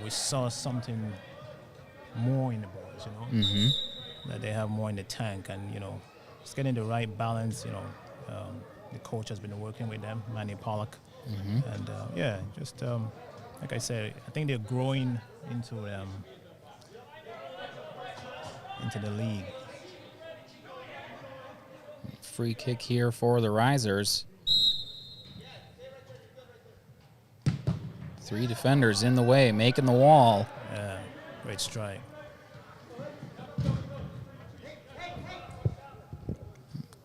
we saw something more in the boys, that they have more in the tank, and it's getting the right balance. The coach has been working with them, Manny Pollock, and just like I said, I think they're growing into the league. Free kick here for the Risers. 3 defenders in the way, making the wall. Yeah, great strike.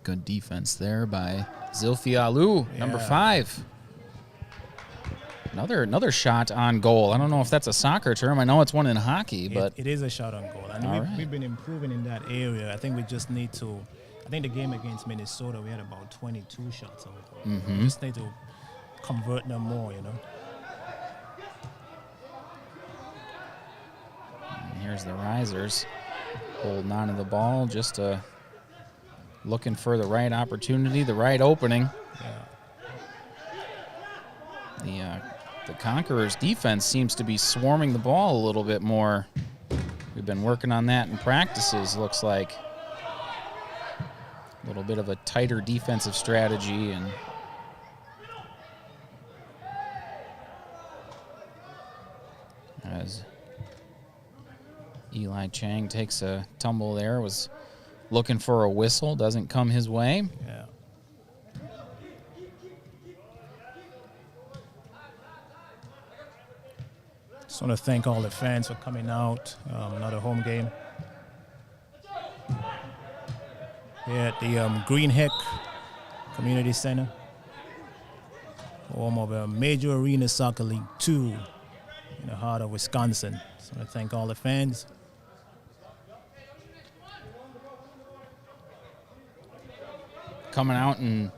Good defense there by Zilfialu, number 5. Another shot on goal. I don't know if that's a soccer term. I know it's one in hockey, but it is a shot on goal. And we've been improving in that area. I think we just need to. I think the game against Minnesota, we had about 22 shots on goal. We just need to convert them more, And here's the Risers holding on to the ball, just looking for the right opportunity, the right opening. The Conquerors defense seems to be swarming the ball a little bit more. We've been working on that in practices, looks like. A little bit of a tighter defensive strategy, and as Eli Chang takes a tumble there, was looking for a whistle, doesn't come his way. Yeah. Just want to thank all the fans for coming out. Another home game here at the Green Hick Community Center, home of a Major Arena Soccer League 2 in the heart of Wisconsin. Just want to thank all the fans. Coming out in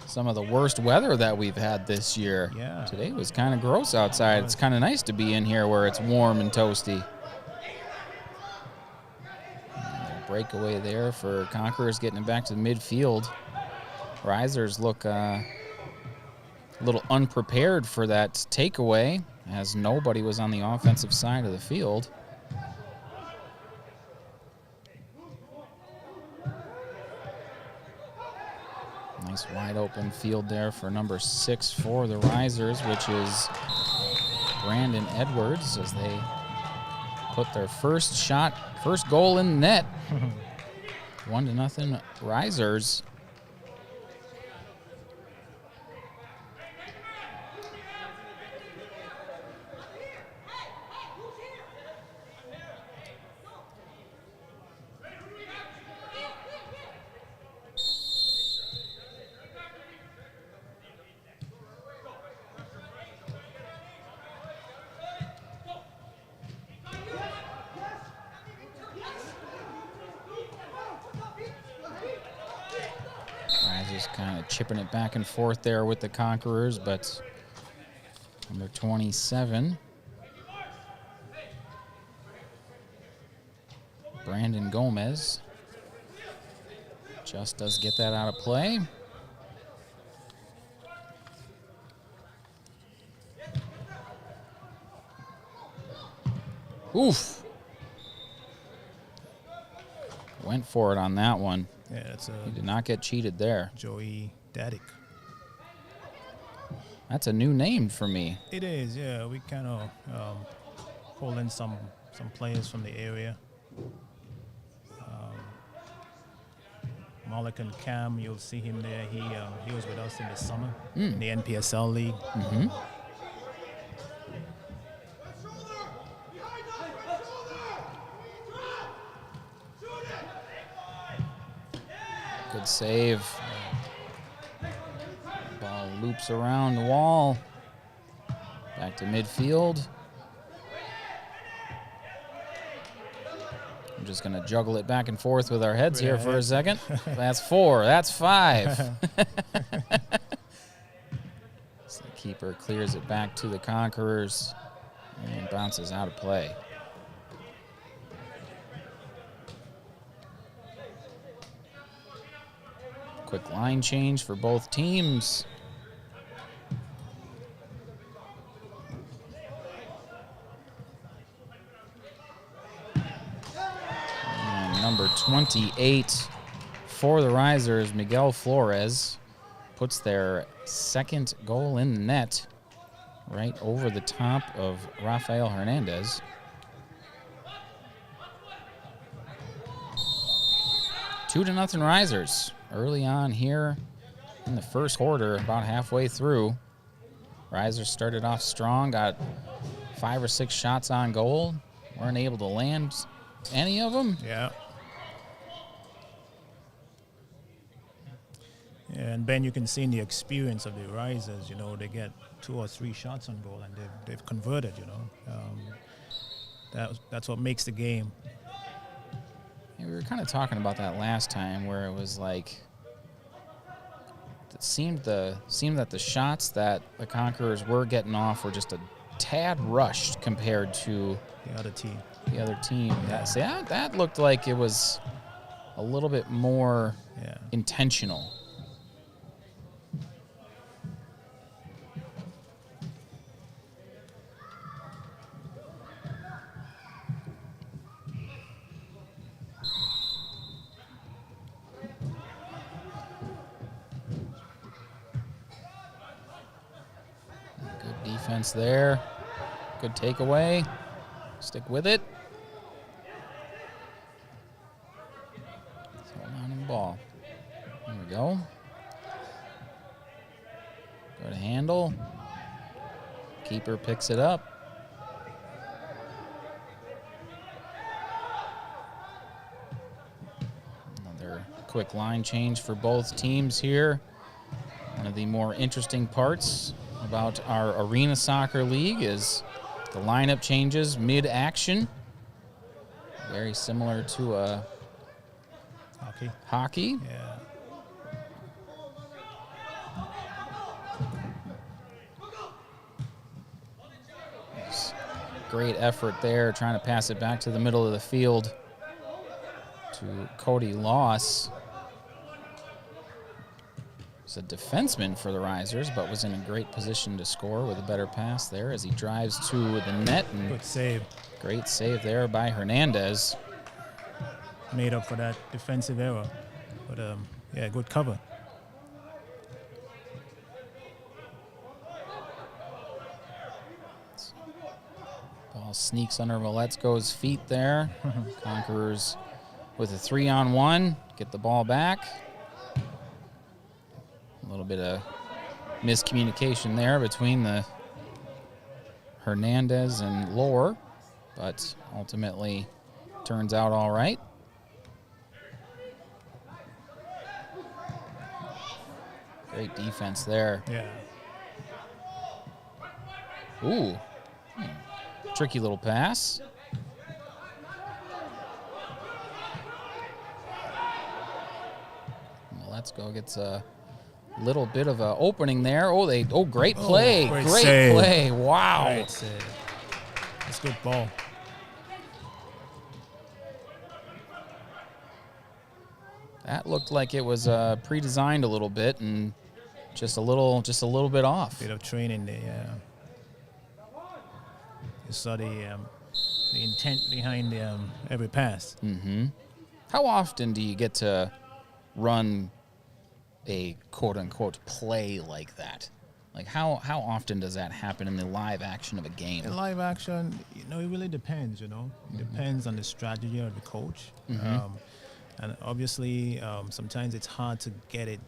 some of the worst weather that we've had this year. Yeah. Today was kind of gross outside. It's kind of nice to be in here where it's warm and toasty. Breakaway there for Conquerors, getting it back to the midfield. Risers look a little unprepared for that takeaway, as nobody was on the offensive side of the field. Nice wide open field there for number 6 for the Risers, which is Brandon Edwards, as they put their first goal in net. 1-0 Risers. Kind of chipping it back and forth there with the Conquerors, but number 27, Brandon Gomez, just does get that out of play. Oof. Went for it on that one. Yeah, that's he did not get cheated there. Joey Dadik. That's a new name for me. It is, yeah. We kind of pulled in some players from the area. Malik and Cam, you'll see him there. He was with us in the summer in the NPSL League. Good save. Ball loops around the wall. Back to midfield. I'm just going to juggle it back and forth with our heads here for a second. That's 4. That's 5. So the keeper clears it back to the Conquerors and bounces out of play. Quick line change for both teams. 28 for the Risers. Miguel Flores puts their second goal in the net right over the top of Rafael Hernandez. 2-0 Risers early on here in the first quarter, about halfway through. Risers started off strong, got 5 or 6 shots on goal. Weren't able to land any of them. Yeah. And Ben, you can see in the experience of the Risers, you know, they get 2 or 3 shots on goal and they've converted, you know. That's what makes the game. Yeah, we were kind of talking about that last time, where it was like it seemed that the shots that the Conquerors were getting off were just a tad rushed compared to the other team. Yeah. That looked like it was a little bit more intentional. Defense there. Good takeaway. Stick with it. Hold on to the ball. There we go. Good handle. Keeper picks it up. Another quick line change for both teams here. One of the more interesting parts about our Arena Soccer League is the lineup changes mid-action. Very similar to hockey. Yeah. Great effort there, trying to pass it back to the middle of the field to Cody Loss. A defenseman for the Risers, but was in a great position to score with a better pass there as he drives to the net. And good save. Great save there by Hernandez. Made up for that defensive error. But, yeah, good cover. Ball sneaks under Valetsko's feet there. Conquerors with a 3-on-1. Get the ball back. A little bit of miscommunication there between the Hernandez and Lohr, but ultimately turns out all right. Great defense there. Yeah. Ooh. Tricky little pass. Valetsko gets a little bit of an opening there. Great play. Great play. Wow. Great save. That's good ball. That looked like it was pre-designed a little bit and just a little bit off. Bit of training there, yeah. You saw the intent behind every pass. Mm-hmm. How often do you get to run a quote-unquote play like that? Like how often does that happen in the live action of a game? In live action, you know, it really depends, you know. It depends on the strategy of the coach. And obviously, sometimes it's hard to get it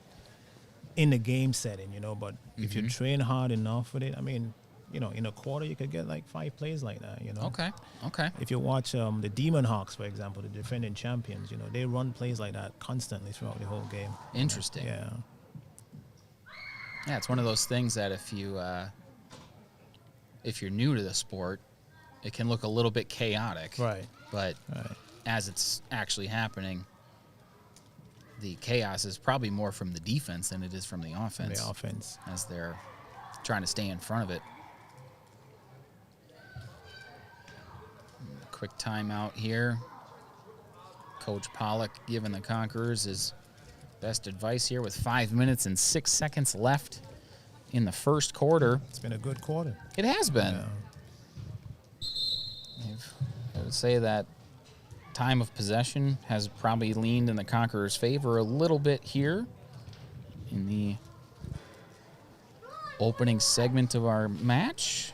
in the game setting, you know, but if you train hard enough with it, I mean, you know, in a quarter you could get like 5 plays like that, you know. Okay. If you watch the Demon Hawks, for example, the defending champions, you know, they run plays like that constantly throughout the whole game. Interesting. Yeah. Yeah, it's one of those things that if you're new to the sport, it can look a little bit chaotic. Right. But as it's actually happening, the chaos is probably more from the defense than it is from the offense. As they're trying to stay in front of it. Quick timeout here. Coach Pollock giving the Conquerors his best advice here with 5 minutes and 6 seconds left in the first quarter. It's been a good quarter. It has been. Yeah. I would say that time of possession has probably leaned in the Conquerors' favor a little bit here in the opening segment of our match.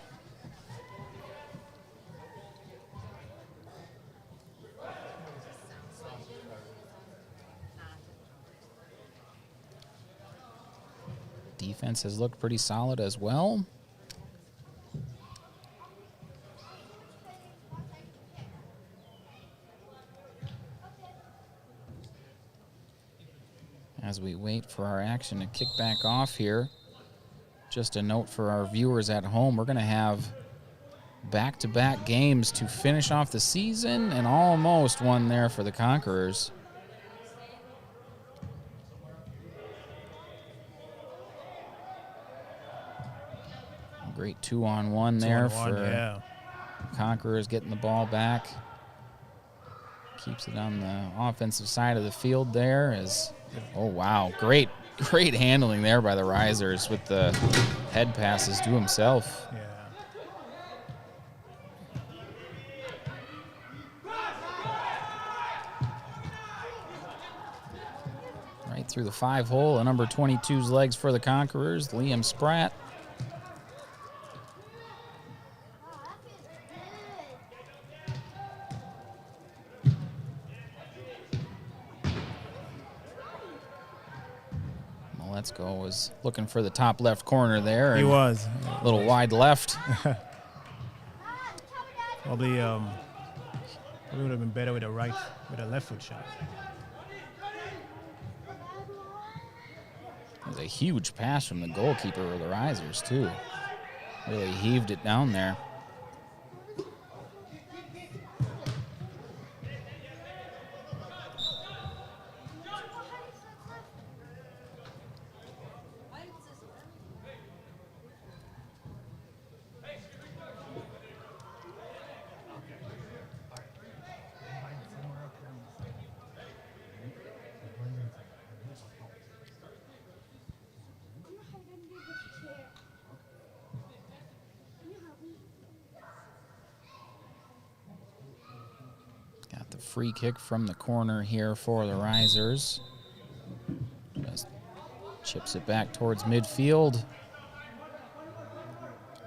Defense has looked pretty solid as well. As we wait for our action to kick back off here, just a note for our viewers at home, we're going to have back-to-back games to finish off the season, and almost one there for the Conquerors. Great 2-on-1 there for Conquerors getting the ball back. Keeps it on the offensive side of the field there as, oh wow, great handling there by the Risers with the head passes to himself. Yeah. Right through the 5-hole, a number 22's legs for the Conquerors, Liam Spratt. Let's go was looking for the top left corner there. He was. A little wide left. Probably would have been better with a left foot shot. It was a huge pass from the goalkeeper of the Risers too. Really heaved it down there. Free kick from the corner here for the Risers. Just chips it back towards midfield.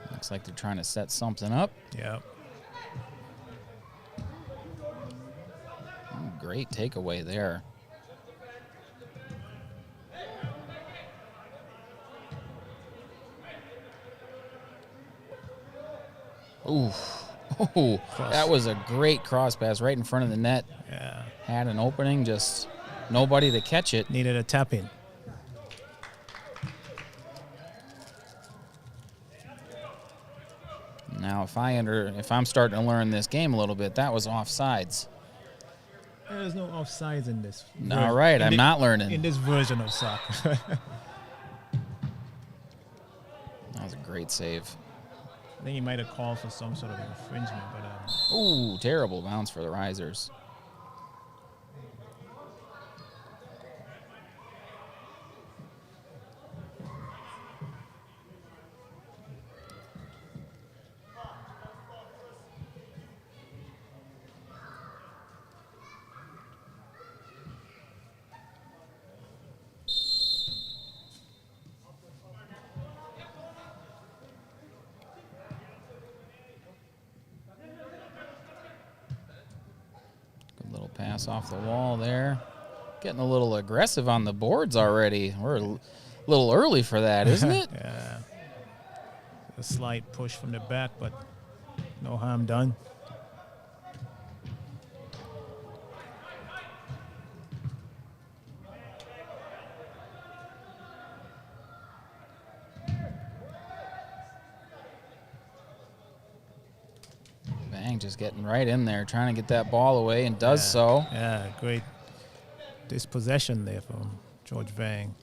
Looks like they're trying to set something up. Yep. Great takeaway there. Ooh. Oh, that was a great cross pass right in front of the net. Yeah. Had an opening, just nobody to catch it. Needed a tap in. Now, if I'm starting to learn this game a little bit, that was offsides. There's no offsides in this. All right, I'm not learning. In this version of soccer. That was a great save. I think he might have called for some sort of infringement, but ooh, terrible bounce for the Risers. Pass off the wall there. Getting a little aggressive on the boards already. We're a little early for that, isn't it? Yeah. A slight push from the back, but no harm done. Just getting right in there, trying to get that ball away, and does so. Yeah, great dispossession there from George Vang.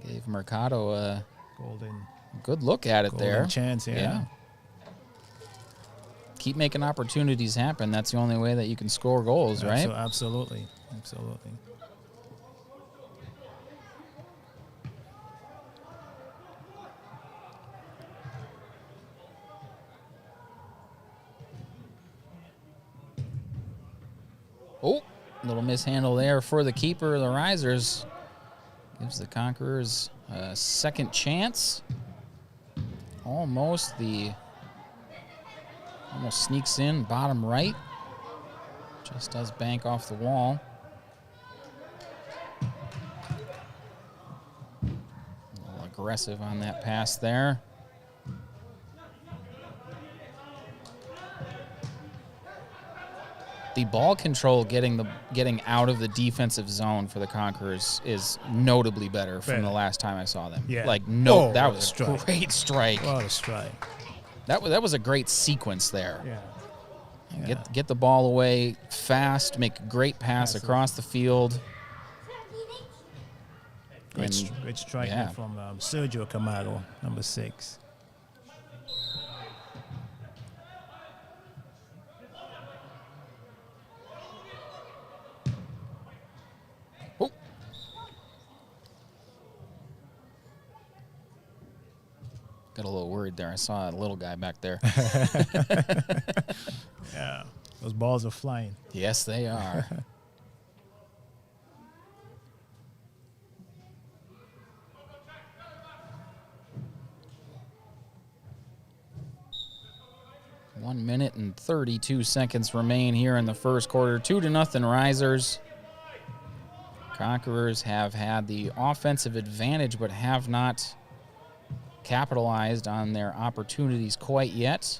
Gave Mercado a golden good look at it there. Chance, yeah. Keep making opportunities happen. That's the only way that you can score goals, right? Absolutely, absolutely. Little mishandle there for the keeper of the Risers. Gives the Conquerors a second chance. Almost sneaks in bottom right. Just does bank off the wall. A little aggressive on that pass there. The ball control getting out of the defensive zone for the Conquerors is notably better from the last time I saw them. Yeah. That was a great strike. What a strike. That was a great sequence there. Yeah. Get the ball away fast, make a great pass across the field. Great strike from Sergio Camargo, number 6. Oh. Got a little worried there. I saw a little guy back there. Yeah, those balls are flying. Yes, they are. One minute and 32 seconds remain here in the first quarter. 2-0 Risers. Conquerors have had the offensive advantage but have not capitalized on their opportunities quite yet.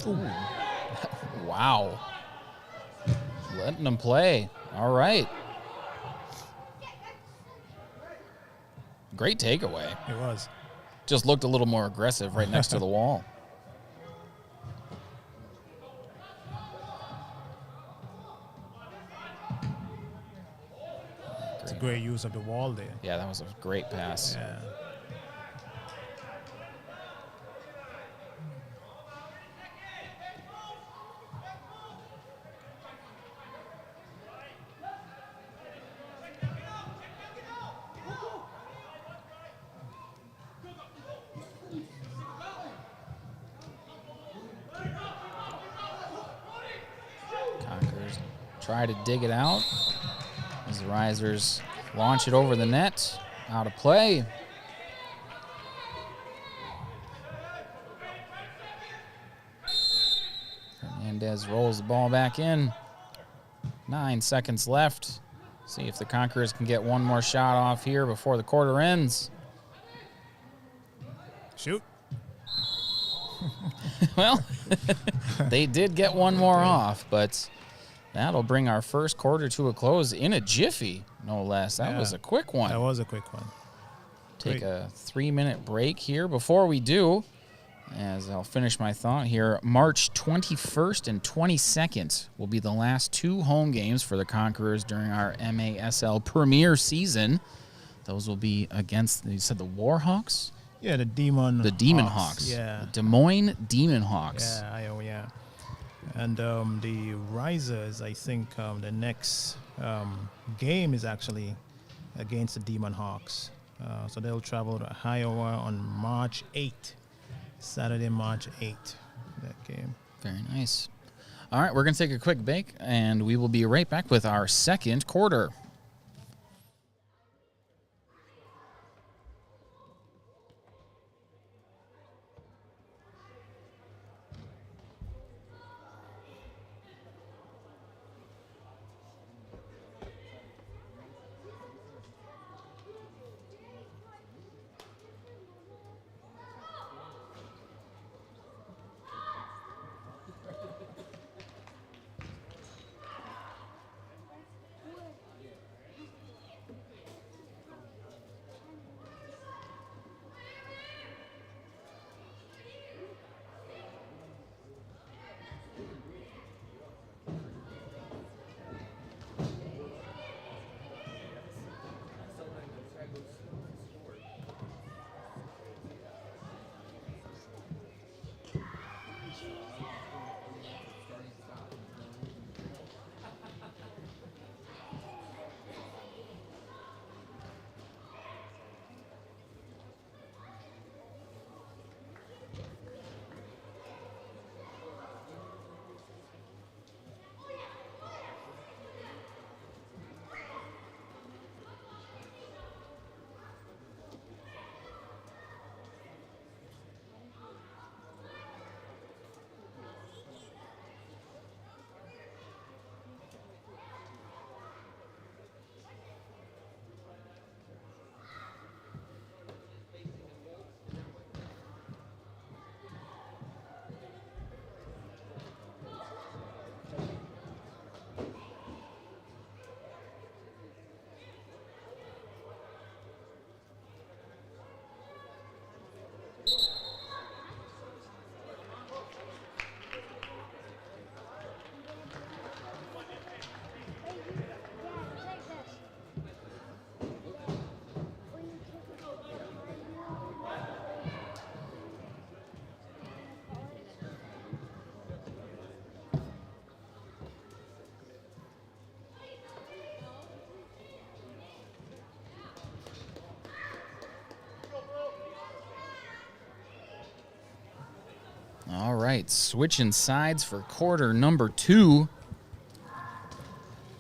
Ooh. Wow. Letting them play. All right. Great takeaway. It was. Just looked a little more aggressive right next to the wall. It's a great use of the wall there. Yeah, that was a great pass. Yeah. Conquerors try to dig it out as the Risers launch it over the net. Out of play. Hernandez rolls the ball back in. 9 seconds left. See if the Conquerors can get one more shot off here before the quarter ends. Shoot. Well, they did get one more off, but that'll bring our first quarter to a close in a jiffy, no less. That was a quick one. That was a quick one. Take a 3-minute break here. Before we do, as I'll finish my thought here, March 21st and 22nd will be the last 2 home games for the Conquerors during our MASL Premier season. Those will be against, you said the Warhawks? Yeah, the Demon Hawks. Yeah. The Des Moines Demon Hawks. Yeah. And the Risers, I think the next game is actually against the Demon Hawks. So they'll travel to Iowa on March 8th, Saturday, March 8th, that game. Very nice. All right, we're going to take a quick break, and we will be right back with our second quarter. All right, switching sides for quarter number 2.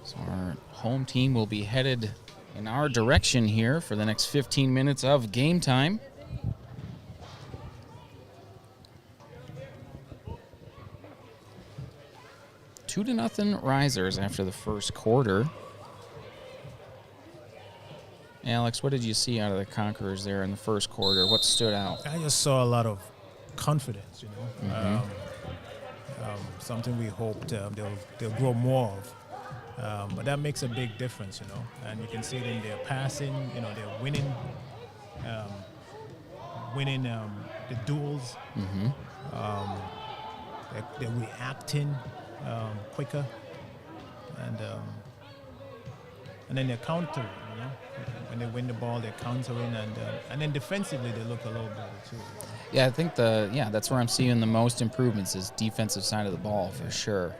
So our home team will be headed in our direction here for the next 15 minutes of game time. Two to nothing Risers after the first quarter. Alex, what did you see out of the Conquerors there in the first quarter? What stood out? I just saw a lot of confidence, you know. Mm-hmm. Something we hoped they'll grow more of. But that makes a big difference, you know. And you can see it in their passing, you know, they're winning the duels. Mm-hmm. They're reacting quicker. And then they're countering, you know. When they win the ball, they're countering, and then defensively they look a little better too. You know? Yeah, I think that's where I'm seeing the most improvements is defensive side of the ball for sure.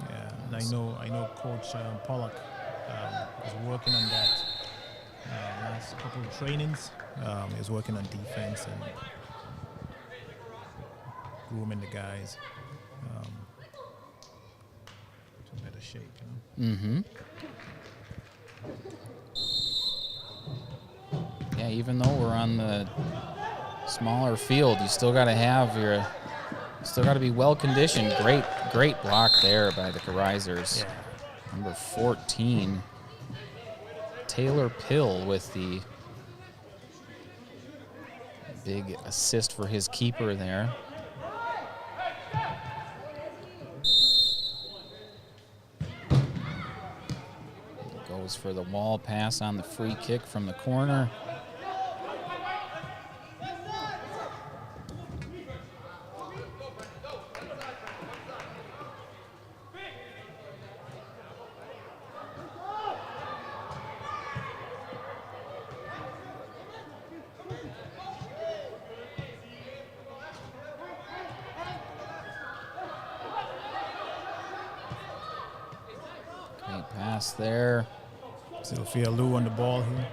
Yeah, and I know Coach Pollock is working on that. Last couple of trainings, he's working on defense and grooming the guys to better shape, you know. Mm-hmm. Yeah, even though we're on the smaller field, you still got to be well conditioned. Great block there by the Risers. Yeah. Number 14, Taylor Pill with the big assist for his keeper there. Goes for the wall pass on the free kick from the corner. Great pass there. Sophia Lou on the ball here.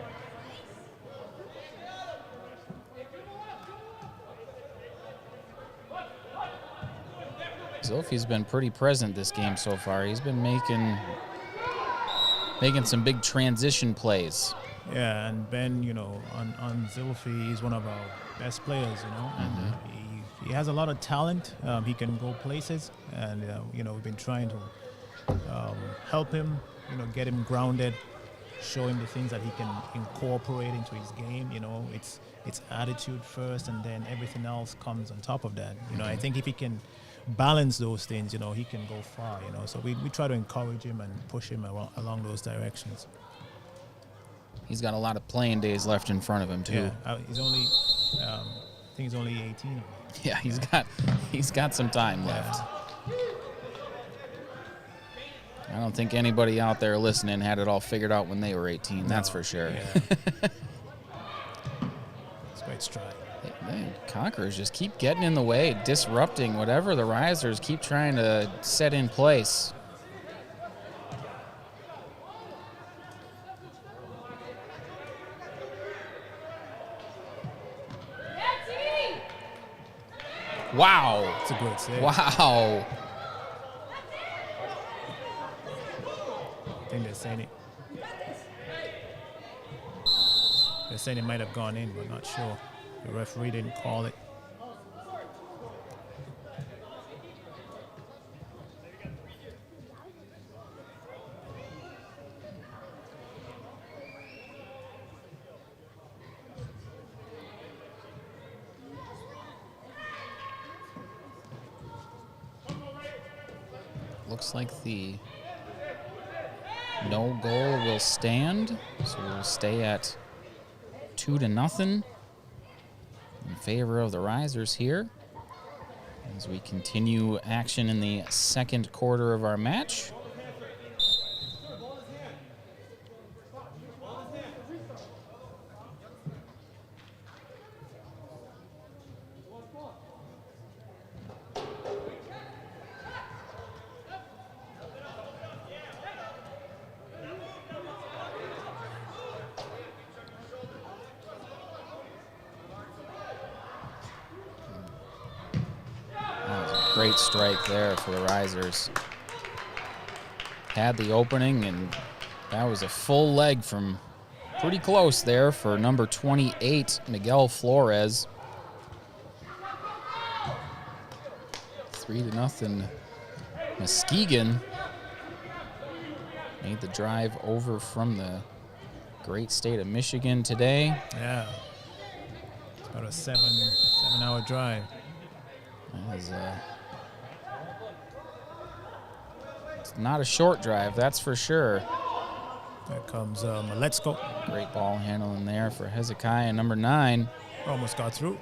Zilfi's been pretty present this game so far. He's been making some big transition plays. Yeah, and Ben, you know, on Zilfi, he's one of our best players, you know, and he has a lot of talent. He can go places, and you know, we've been trying to help him, you know, get him grounded, show him the things that he can incorporate into his game. You know, it's attitude first, and then everything else comes on top of that. You know, I think if he can balance those things, you know, he can go far. You know, so we try to encourage him and push him along those directions. He's got a lot of playing days left in front of him too. Yeah, he's only, I think he's only 18. Yeah, he's got some time left. I don't think anybody out there listening had it all figured out when they were 18. That's for sure. Yeah. It's a great stride. Conquerors just keep getting in the way, disrupting whatever the Risers keep trying to set in place. Wow. It's a great save. Wow. I think they're saying it might have gone in, but not sure. The referee didn't call it. Looks like the no goal will stand, so we'll stay at 2-0 in favor of the Risers here as we continue action in the second quarter of our match. Great strike there for the Risers. Had the opening, and that was a full leg from pretty close there for number 28, Miguel Flores. 3-0. Muskegon made the drive over from the great state of Michigan today. Yeah. About a 7-hour drive. That was it's not a short drive, that's for sure. There comes Let's Go. Great ball handling there for Hezekiah, number 9. Almost got through.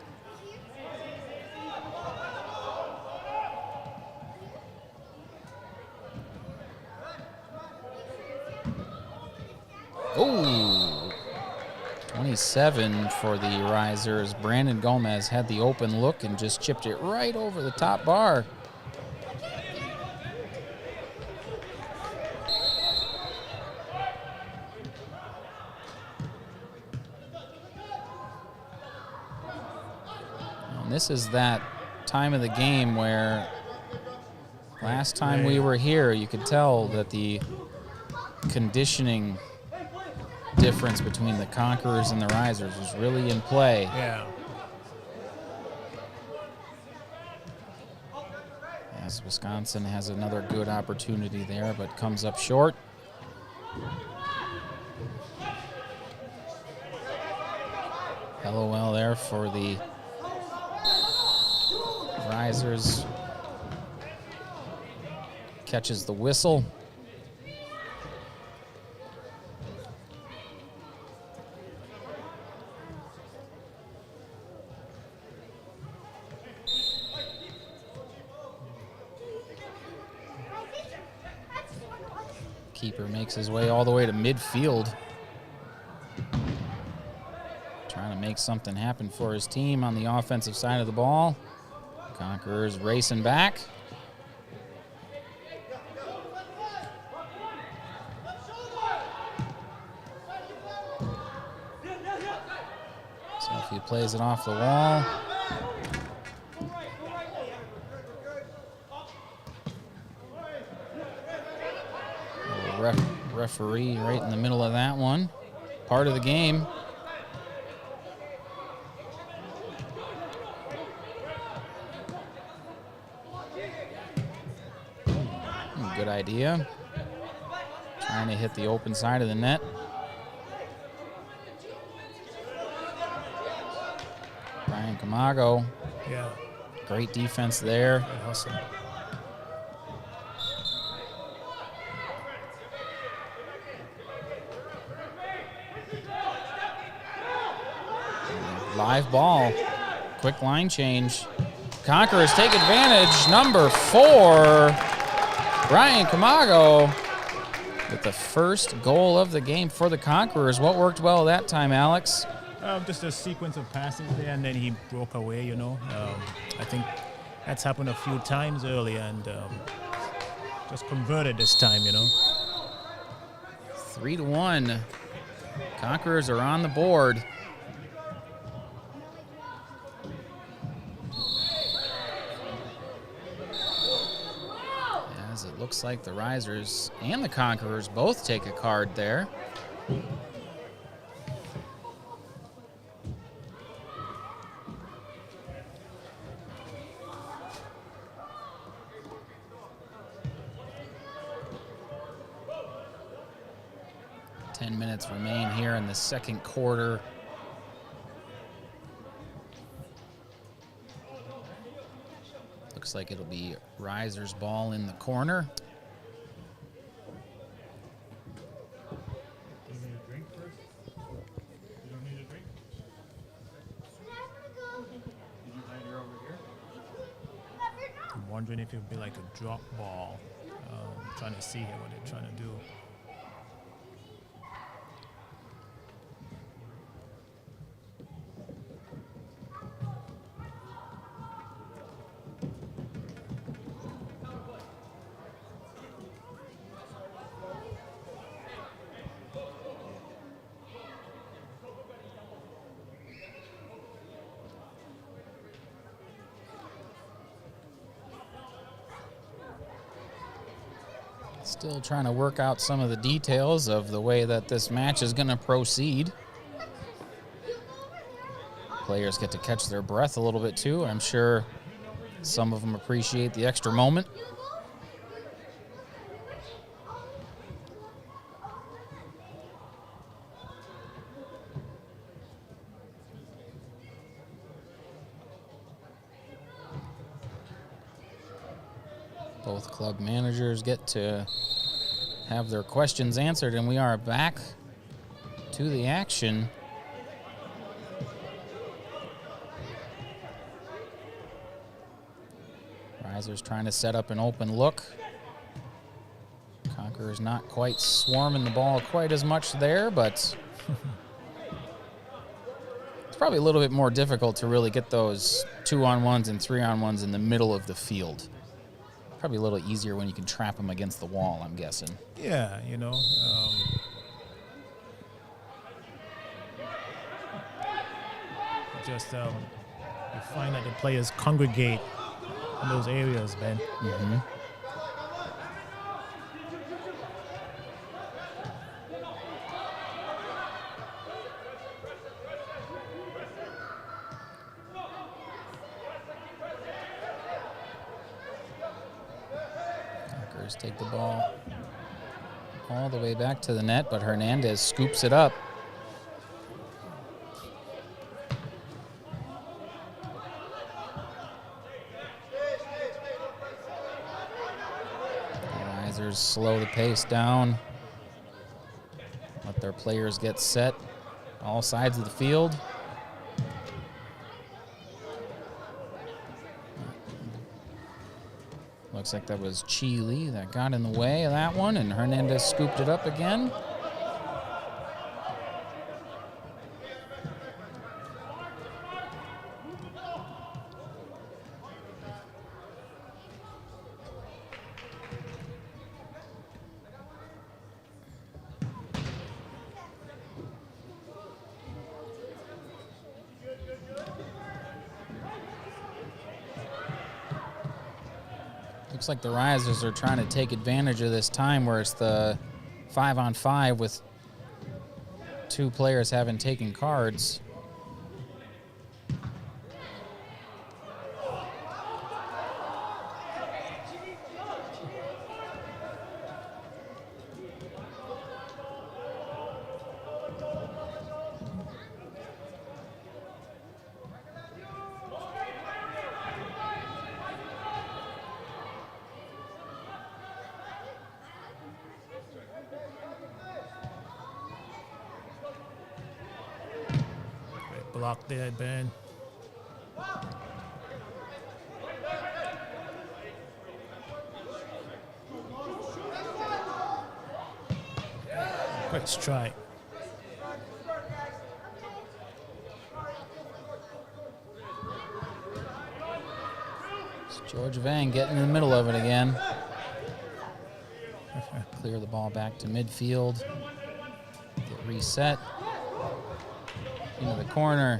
Oh, 27 for the Risers. Brandon Gomez had the open look and just chipped it right over the top bar. And this is that time of the game where last time we were here, you could tell that the conditioning difference between the Conquerors and the Risers was really in play. Yeah. As Wisconsin has another good opportunity there, but comes up short. LOL there for the Risers. Catches the whistle. Keeper makes his way all the way to midfield. Trying to make something happen for his team on the offensive side of the ball. Conquerors racing back. So if he plays it off the wall. Referee right in the middle of that one. Part of the game. Good idea. Trying to hit the open side of the net. Brian Camago. Yeah. Great defense there. Good hustle. Live ball. Quick line change. Conquerors take advantage. Number 4, Brian Camago with the first goal of the game for the Conquerors. What worked well that time, Alex? Just a sequence of passes there, and then he broke away, you know. I think that's happened a few times earlier, and just converted this time, you know. 3-1. Conquerors are on the board. As it looks like the Risers and the Conquerors both take a card there. Remain here in the second quarter. Looks like it'll be Risers' ball in the corner. You need a drink first? You don't need a drink? Did you hide her over here? I'm wondering if it would be like a drop ball. Trying to see here what they're trying to do. Still trying to work out some of the details of the way that this match is going to proceed. Players get to catch their breath a little bit too. I'm sure some of them appreciate the extra moment. Both club managers get to have their questions answered, and we are back to the action. Risers trying to set up an open look. Conquerors not quite swarming the ball quite as much there, but it's probably a little bit more difficult to really get those 2-on-1s and 3-on-1s in the middle of the field. Probably a little easier when you can trap them against the wall, I'm guessing. Yeah, you know. You find that the players congregate in those areas, Ben. Mm-hmm. Take the ball all the way back to the net, but Hernandez scoops it up. The Risers slow the pace down, let their players get set all sides of the field. Looks like that was Chile that got in the way of that one, and Hernandez scooped it up again. Looks like the Risers are trying to take advantage of this time where it's the 5-on-5 with 2 players having taken cards. Block there, Ben. Great strike. It's George Vang getting in the middle of it again. Clear the ball back to midfield. Get reset. Into the corner.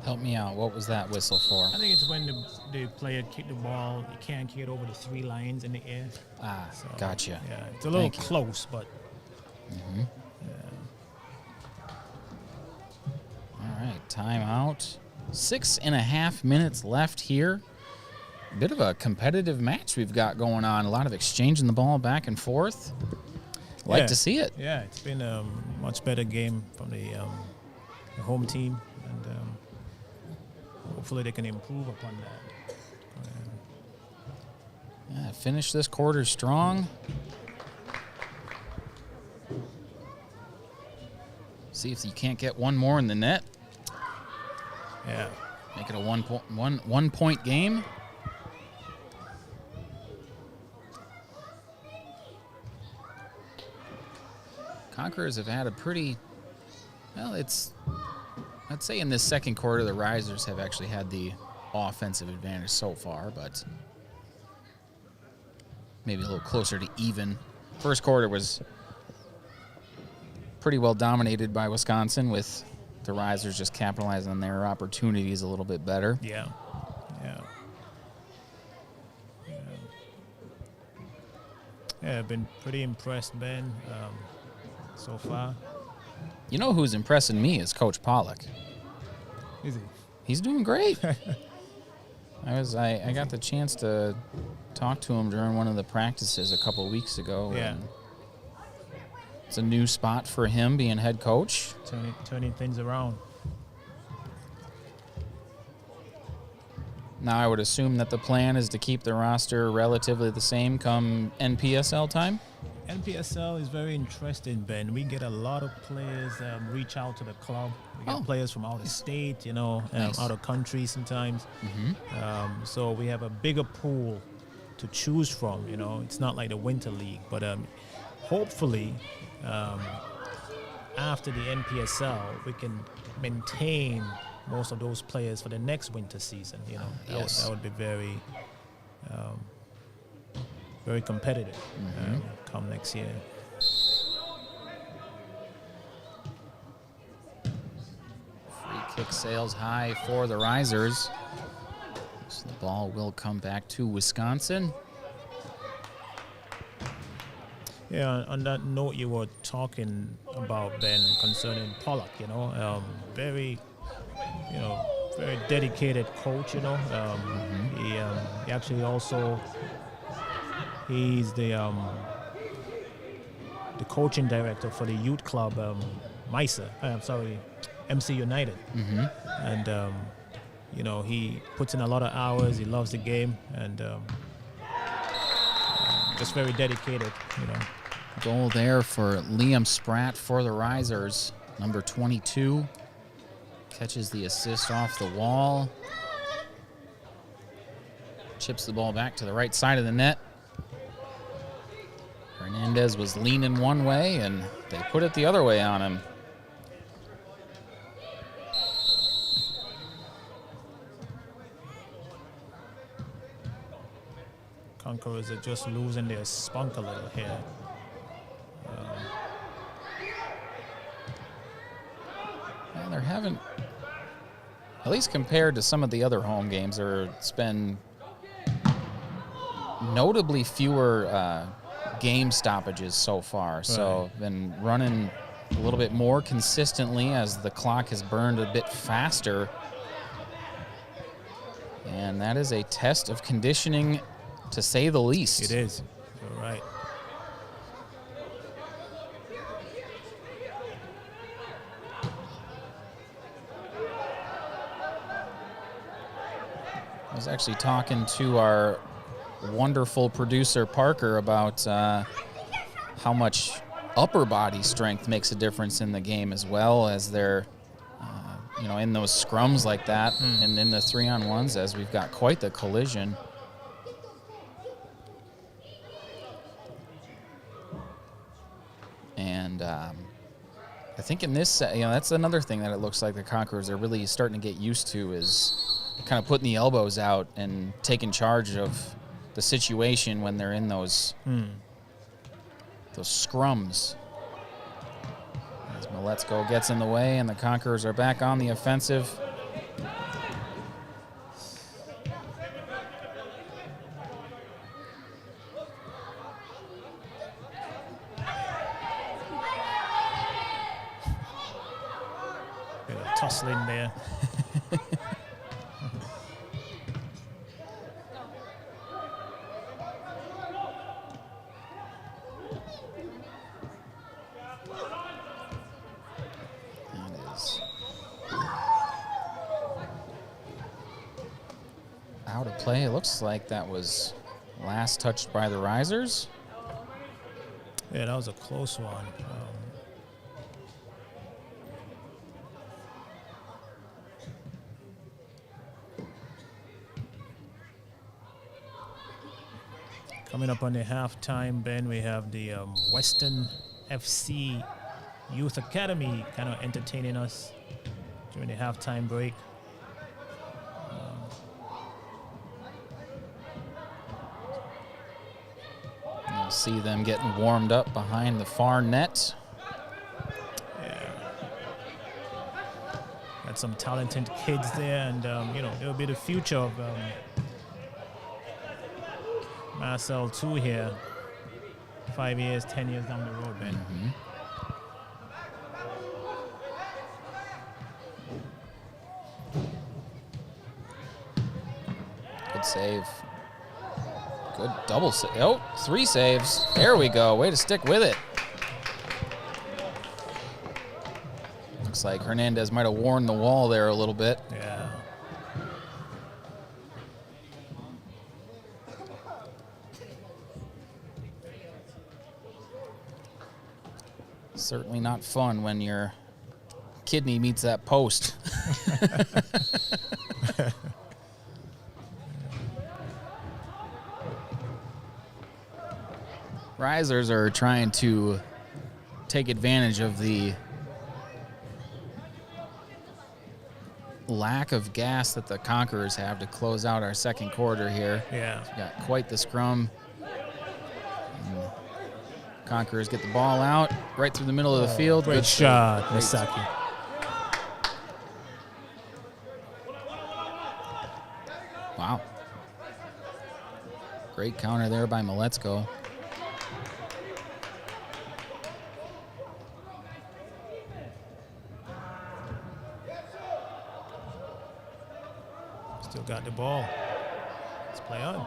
Help me out. What was that whistle for? I think it's when the player kicked the ball, you can't kick it over the 3 lines in the air. Ah, so, gotcha. Yeah, it's a little close, but. Mm-hmm. Yeah. All right, timeout. 6.5 minutes left here. A bit of a competitive match we've got going on. A lot of exchanging the ball back and forth. Like to see it. Yeah, it's been a much better game from the home team, and hopefully they can improve upon that. Yeah, finish this quarter strong. See if you can't get one more in the net. Yeah. Make it a one point game. Conquerors have had a pretty, well, I'd say in this second quarter, the Risers have actually had the offensive advantage so far, but maybe a little closer to even. First quarter was pretty well dominated by Wisconsin, with the Risers just capitalizing on their opportunities a little bit better. Yeah. Yeah, I've been pretty impressed, Ben, so far. You know who's impressing me is Coach Pollock. Is he? He's doing great. I got the chance to talk to him during one of the practices a couple of weeks ago. Yeah. It's a new spot for him being head coach. Turning things around. Now I would assume that the plan is to keep the roster relatively the same come NPSL time. NPSL is very interesting, Ben. We get a lot of players reach out to the club. We get players from out of state, Nice. out of country sometimes. Mm-hmm. So we have a bigger pool to choose from. It's not like the Winter League, but hopefully after the NPSL, we can maintain most of those players for the next winter season. Yes. That would be very, very competitive come next year. Free kick sails high for the Risers. So the ball will come back to Wisconsin. Yeah, on that note you were talking about, Ben, concerning Pollock, very, very dedicated coach, He actually also, he's the coaching director for the youth club, MC United. Mm-hmm. And, he puts in a lot of hours, he loves the game, and just very dedicated, Goal there for Liam Spratt for the Risers. Number 22 catches the assist off the wall. Chips the ball back to the right side of the net. Hernandez was leaning one way, and they put it the other way on him. Conquerors are just losing their spunk a little here. Well, there haven't, at least compared to some of the other home games, it's been notably fewer game stoppages so far. Right. So been running a little bit more consistently as the clock has burned a bit faster. And that is a test of conditioning, to say the least. It is. You're right. I was actually talking to our wonderful producer, Parker, about how much upper body strength makes a difference in the game, as well as they're, in those scrums like that, and in the 3-on-1s, as we've got quite the collision. And I think in this, that's another thing that it looks like the Conquerors are really starting to get used to, is kind of putting the elbows out and taking charge of the situation when they're in those scrums. As Maletsko gets in the way, and the Conquerors are back on the offensive. Bit of tussling there. Out of play. It looks like that was last touched by the Risers. Yeah, that was a close one. Coming up on the halftime, Ben, we have the Western FC Youth Academy kind of entertaining us during the halftime break. You'll see them getting warmed up behind the far net. Yeah. Got some talented kids there, and, you know, they'll be the future of MASL2 here. 5 years, 10 years down the road, Ben. Good save. Good double save. Oh, 3 saves. There we go. Way to stick with it. Looks like Hernandez might have worn the wall there a little bit. Yeah. Certainly not fun when your kidney meets that post. Risers are trying to take advantage of the lack of gas that the Conquerors have to close out our second quarter here. Yeah. We've got quite the scrum. And Conquerors get the ball out right through the middle of the field. Great shot, Misaki. Wow. Great counter there by MASL2. Still got the ball. Let's play on.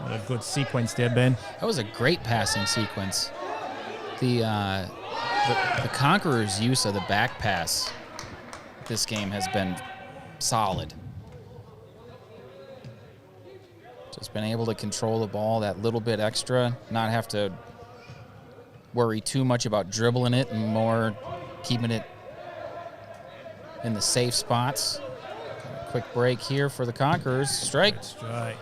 What a good sequence there, Ben. That was a great passing sequence. The Conquerors' use of the back pass this game has been solid. Just been able to control the ball that little bit extra, not have to worry too much about dribbling it and more keeping it in the safe spots. Quick break here for the Conquerors. Strike. Good strike.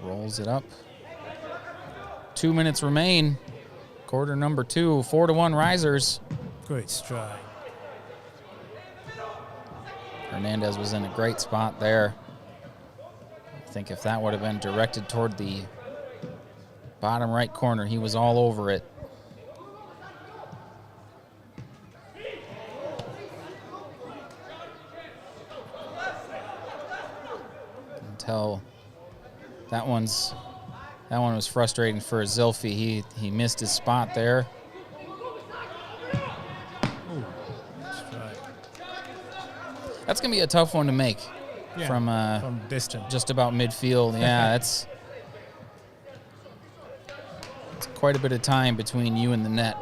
Rolls it up. 2 minutes remain. Quarter number 2, 4-1 Risers. Great strike. Hernandez was in a great spot there. I think if that would have been directed toward the bottom right corner, he was all over it. Until that one was frustrating for Zilfi. He missed his spot there. Ooh, strike. That's gonna be a tough one to make. Yeah, from distance. just about midfield. Yeah, it's quite a bit of time between you and the net.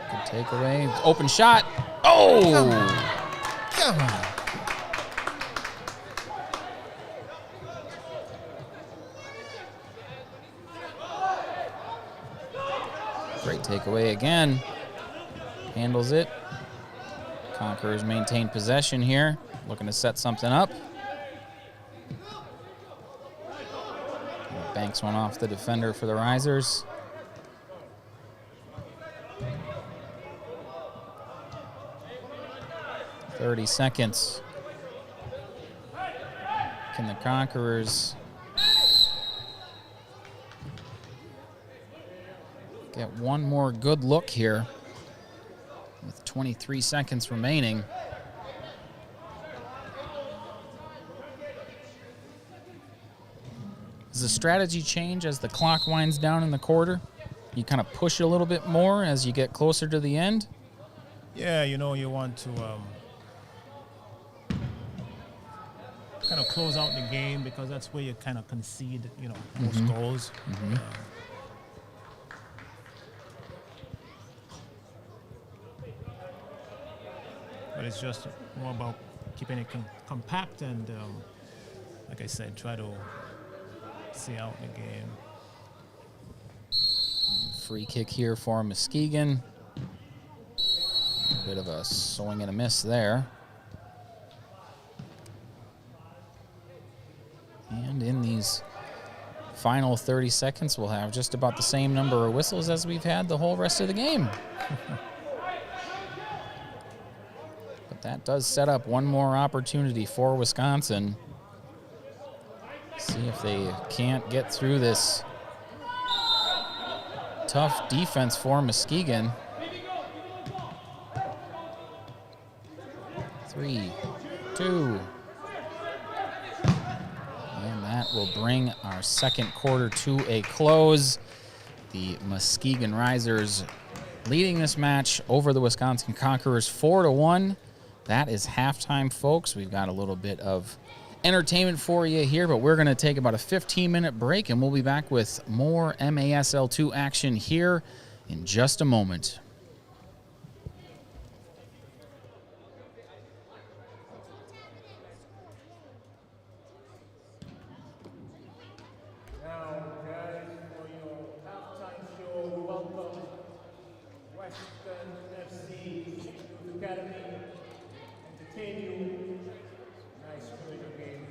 Good takeaway. Open shot. Oh! Come on. Great takeaway again. Handles it. Conquerors maintain possession here. Looking to set something up. Banks one off the defender for the Risers. .30 seconds. Can the Conquerors get one more good look here with 23 seconds remaining. Does the strategy change as the clock winds down in the quarter? You kind of push a little bit more as you get closer to the end? Yeah, you know, you want to kind of close out the game because that's where you kind of concede, you know, most goals. But it's just more about keeping it compact and, like I said, try to see out the game. Free kick here for Muskegon. A bit of a swing and a miss there. And in these final 30 seconds, we'll have just about the same number of whistles as we've had the whole rest of the game. But that does set up one more opportunity for Wisconsin. See if they can't get through this tough defense for Muskegon. 3, 2. And that will bring our second quarter to a close. The Muskegon Risers leading this match over the Wisconsin Conquerors 4-1. That is halftime, folks. We've got a little bit of entertainment for you here, but we're going to take about a 15-minute break, and we'll be back with more MASL2 action here in just a moment. Now, guys, for your halftime show, we welcome Western FC Youth Academy. Entertain you. Nice collision game.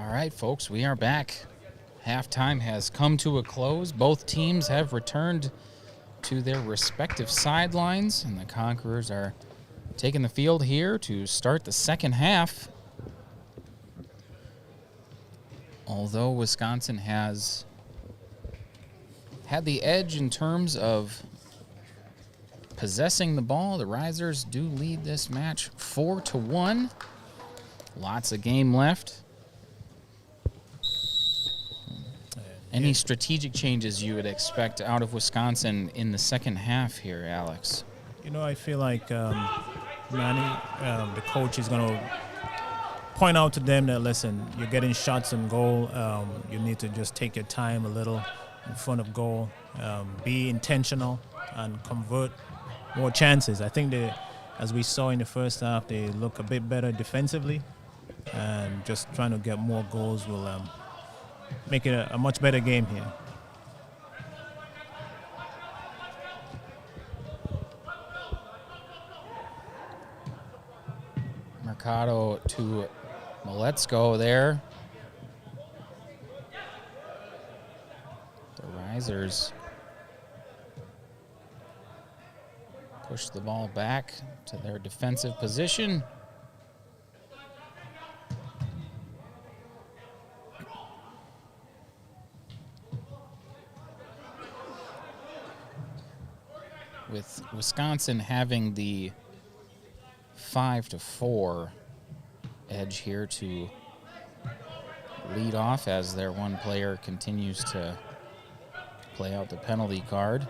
All right, folks, we are back. Halftime has come to a close. Both teams have returned to their respective sidelines, and the Conquerors are taking the field here to start the second half. Although Wisconsin has had the edge in terms of possessing the ball, the Risers do lead this match 4-1. Lots of game left. Any strategic changes you would expect out of Wisconsin in the second half here, Alex? You know, I feel like Manny, the coach, is going to point out to them that, listen, you're getting shots on goal. You need to just take your time a little in front of goal. Be intentional and convert more chances. I think as we saw in the first half, they look a bit better defensively, and just trying to get more goals will make it a much better game here. Mercado to MASL2 there. The Risers push the ball back to their defensive position. With Wisconsin having the 5-4 edge here to lead off as their one player continues to play out the penalty card.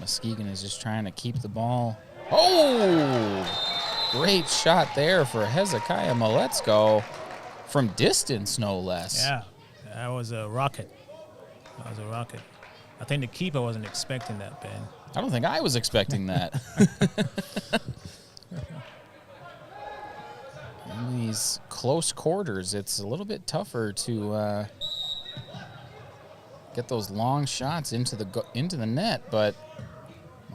Muskegon is just trying to keep the ball. Oh! Great shot there for Hezekiah MASL2 from distance, no less. Yeah, that was a rocket. That was a rocket. I think the keeper wasn't expecting that, Ben. I don't think I was expecting that. In these close quarters, it's a little bit tougher to get those long shots into the net, but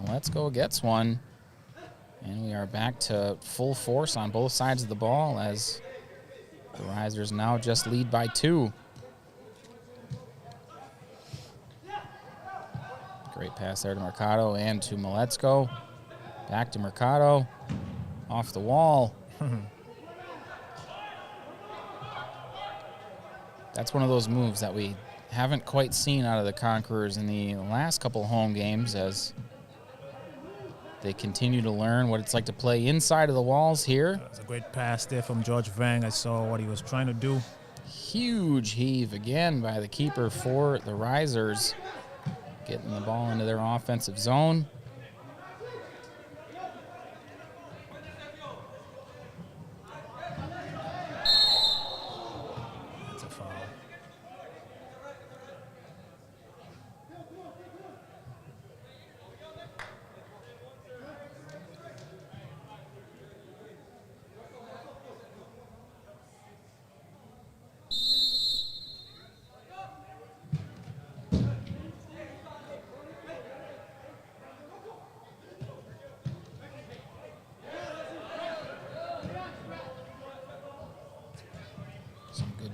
MASL2 gets one, and we are back to full force on both sides of the ball as the Risers now just lead by 2. Great pass there to Mercado and to MASL2. Back to Mercado. Off the wall. That's one of those moves that we haven't quite seen out of the Conquerors in the last couple home games as they continue to learn what it's like to play inside of the walls here. That was a great pass there from George Vang. I saw what he was trying to do. Huge heave again by the keeper for the Risers. Getting the ball into their offensive zone. That's a foul.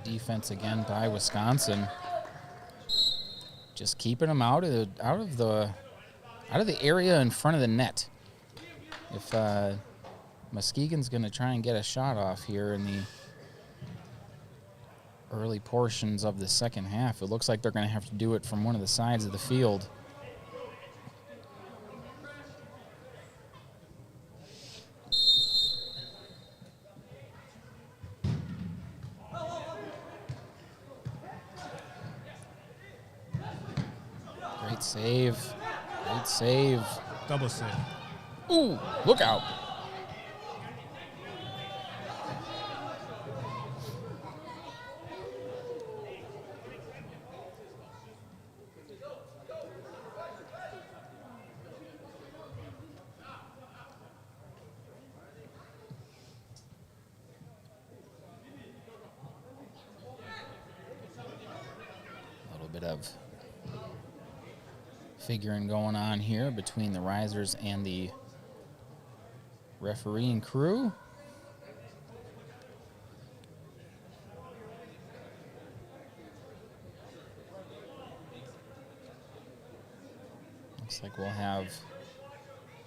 Defense again by Wisconsin, just keeping them out of the area in front of the net. If Muskegon's going to try and get a shot off here in the early portions of the second half, it looks like they're going to have to do it from one of the sides of the field. Great save. Great save. Double save. Ooh, look out. A little bit of figuring going on here between the Risers and the refereeing crew. Looks like we'll have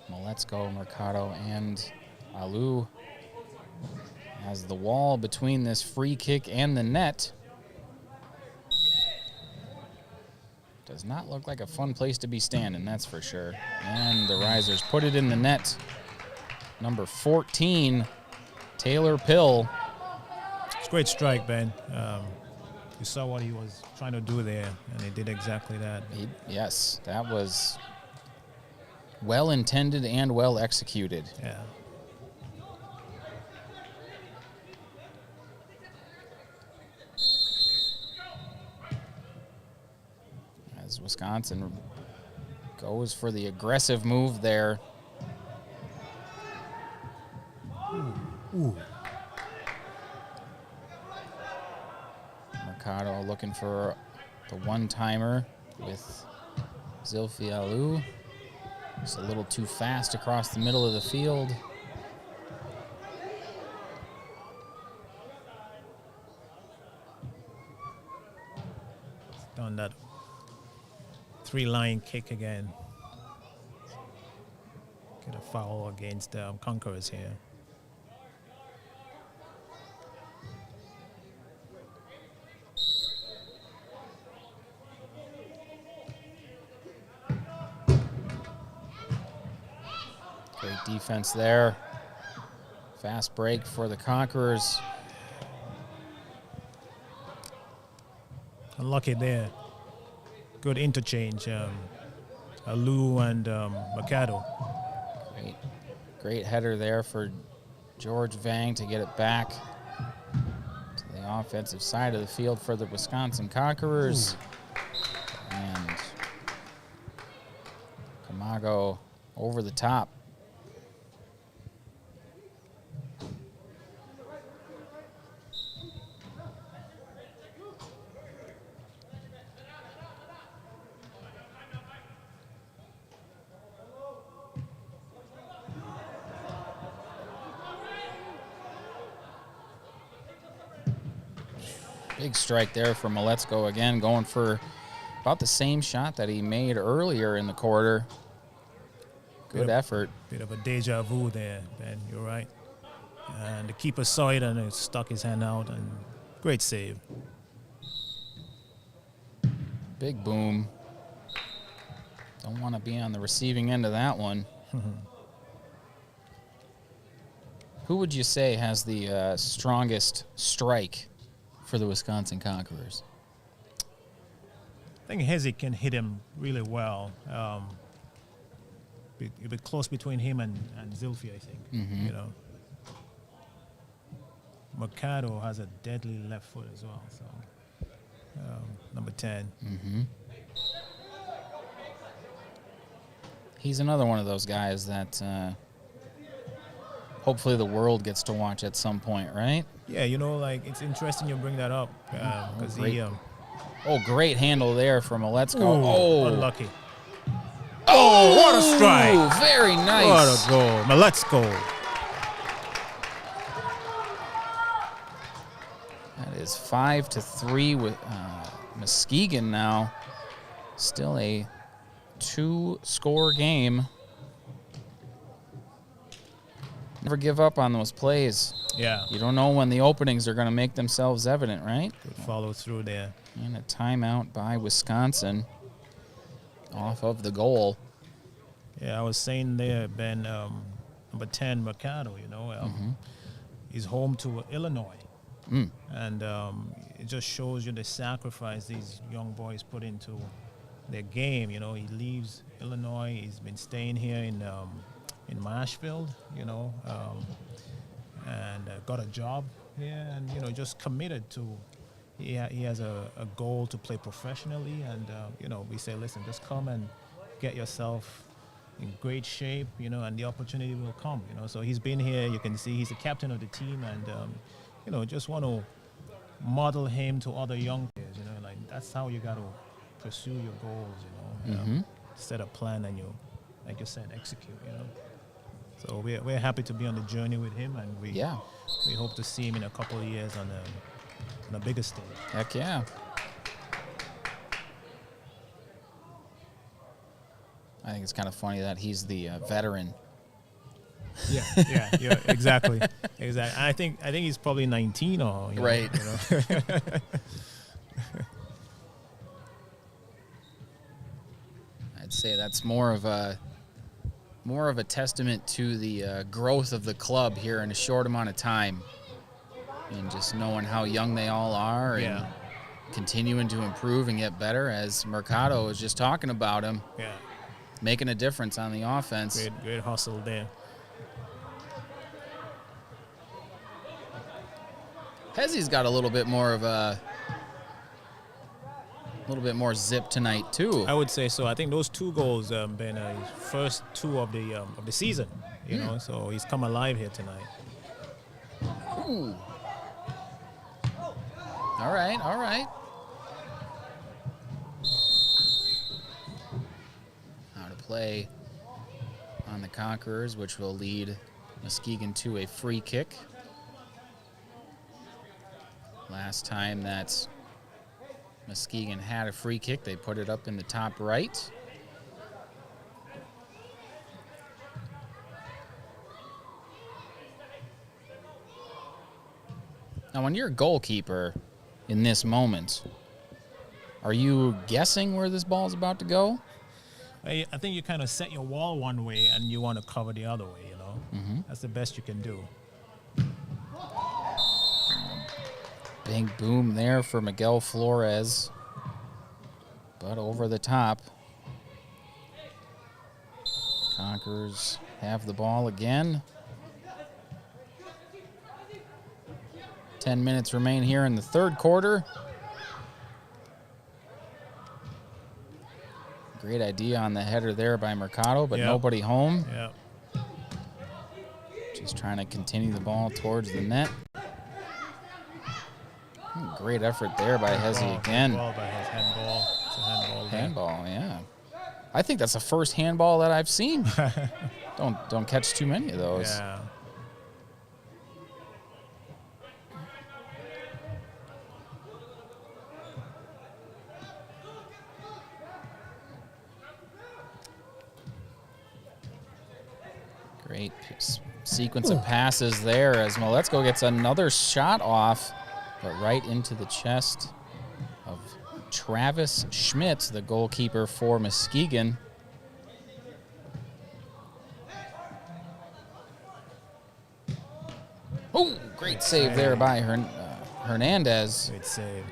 MASL2, Mercado, and Alou as the wall between this free kick and the net. Does not look like a fun place to be standing, that's for sure. And the Risers put it in the net. Number 14, Taylor Pill. It's a great strike, Ben. You saw what he was trying to do there, and he did exactly that. Yes, that was well intended and well executed. Yeah. As Wisconsin goes for the aggressive move there. Ooh. Mercado looking for the one-timer with Zilfi Alou. Just a little too fast across the middle of the field. Done that 3-line kick again. Get a foul against Conquerors here. Great defense there. Fast break for the Conquerors. Unlucky there. Good interchange. Alou and Mercado. Great header there for George Vang to get it back to the offensive side of the field for the Wisconsin Conquerors. Ooh. And Camargo over the top. Big strike there for MASL2 again, going for about the same shot that he made earlier in the quarter. Good effort. Bit of a deja vu there, Ben. You're right. And the keeper saw it and stuck his hand out, and great save. Big boom. Don't want to be on the receiving end of that one. Who would you say has the strongest strike for the Wisconsin Conquerors? I think Hezzy can hit him really well. It'll be close between him and Zilfi, I think. You know, Mercado has a deadly left foot as well. So number 10. He's another one of those guys that hopefully the world gets to watch at some point, right? Yeah, you know, like, it's interesting you bring that up because great handle there from MASL2. Oh, unlucky. Oh, what a strike! Very nice. What a goal! MASL2. That is 5-3 with Muskegon now. Still a 2-score game. Never give up on those plays. Yeah. You don't know when the openings are going to make themselves evident, right? Good follow through there. And a timeout by Wisconsin off of the goal. Yeah, I was saying there, Ben, number 10, Mercado, you know, he's home to Illinois. And it just shows you the sacrifice these young boys put into their game. You know, he leaves Illinois. He's been staying here in Marshfield, you know, and got a job here, and, you know, just committed to, he has a goal to play professionally, and, you know, we say, listen, just come and get yourself in great shape, you know, and the opportunity will come, you know. So he's been here. You can see he's the captain of the team, and, you know, just want to model him to other young players, you know, like, that's how you got to pursue your goals, you know. Set a plan and you, like you said, execute, you know. So we're happy to be on the journey with him, and we hope to see him in a couple of years on a bigger stage. Heck yeah. I think it's kind of funny that he's the veteran. Yeah, exactly. I think he's probably 19 or right. I'd say that's more of a testament to the growth of the club here in a short amount of time, and just knowing how young they all are and continuing to improve and get better. As Mercado was just talking about him, making a difference on the offense. Great hustle there. Hezzy's got a little bit more zip tonight too. I would say so. I think those 2 goals been his first 2 of the season. You know, so he's come alive here tonight. Ooh. All right. Now to play on the Conquerors, which will lead Muskegon to a free kick. Last time that Muskegon had a free kick, they put it up in the top right. Now, when you're a goalkeeper in this moment, are you guessing where this ball is about to go? I think you kind of set your wall one way and you want to cover the other way, you know. That's the best you can do. Big boom there for Miguel Flores, but over the top. Conquerors have the ball again. 10 minutes remain here in the third quarter. Great idea on the header there by Mercado, but nobody home. Yep. Just trying to continue the ball towards the net. Great effort there by Hezzy again. Handball. It's a handball. Handball, yeah. I think that's the first handball that I've seen. Don't catch too many of those. Yeah. Great sequence of passes there as Maletzko gets another shot off, but right into the chest of Travis Schmidt, the goalkeeper for Muskegon. Oh, great save there by Hernandez. Great save.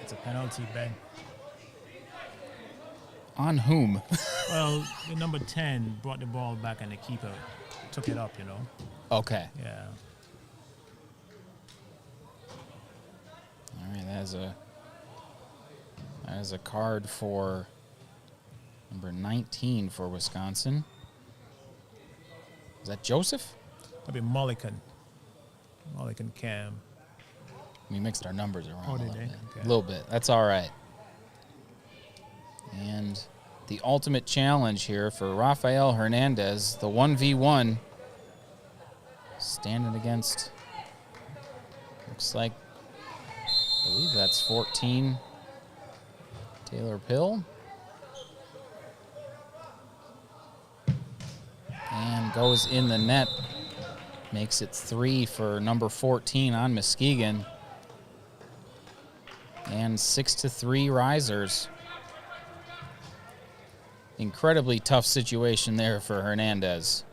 It's a penalty, Ben. On whom? Well, the number 10 brought the ball back and the keeper took it up, you know. Okay. Yeah. All right, that is a card for number 19 for Wisconsin. Is that Joseph? That'd be Mullican. Mullican Cam. We mixed our numbers around a little bit. Okay. A little bit. That's all right. And the ultimate challenge here for Rafael Hernandez, the 1v1, standing against, looks like, I believe that's 14, Taylor Pill. And goes in the net, makes it 3 for number 14 on Muskegon. And 6-3 Risers. Incredibly tough situation there for Hernandez.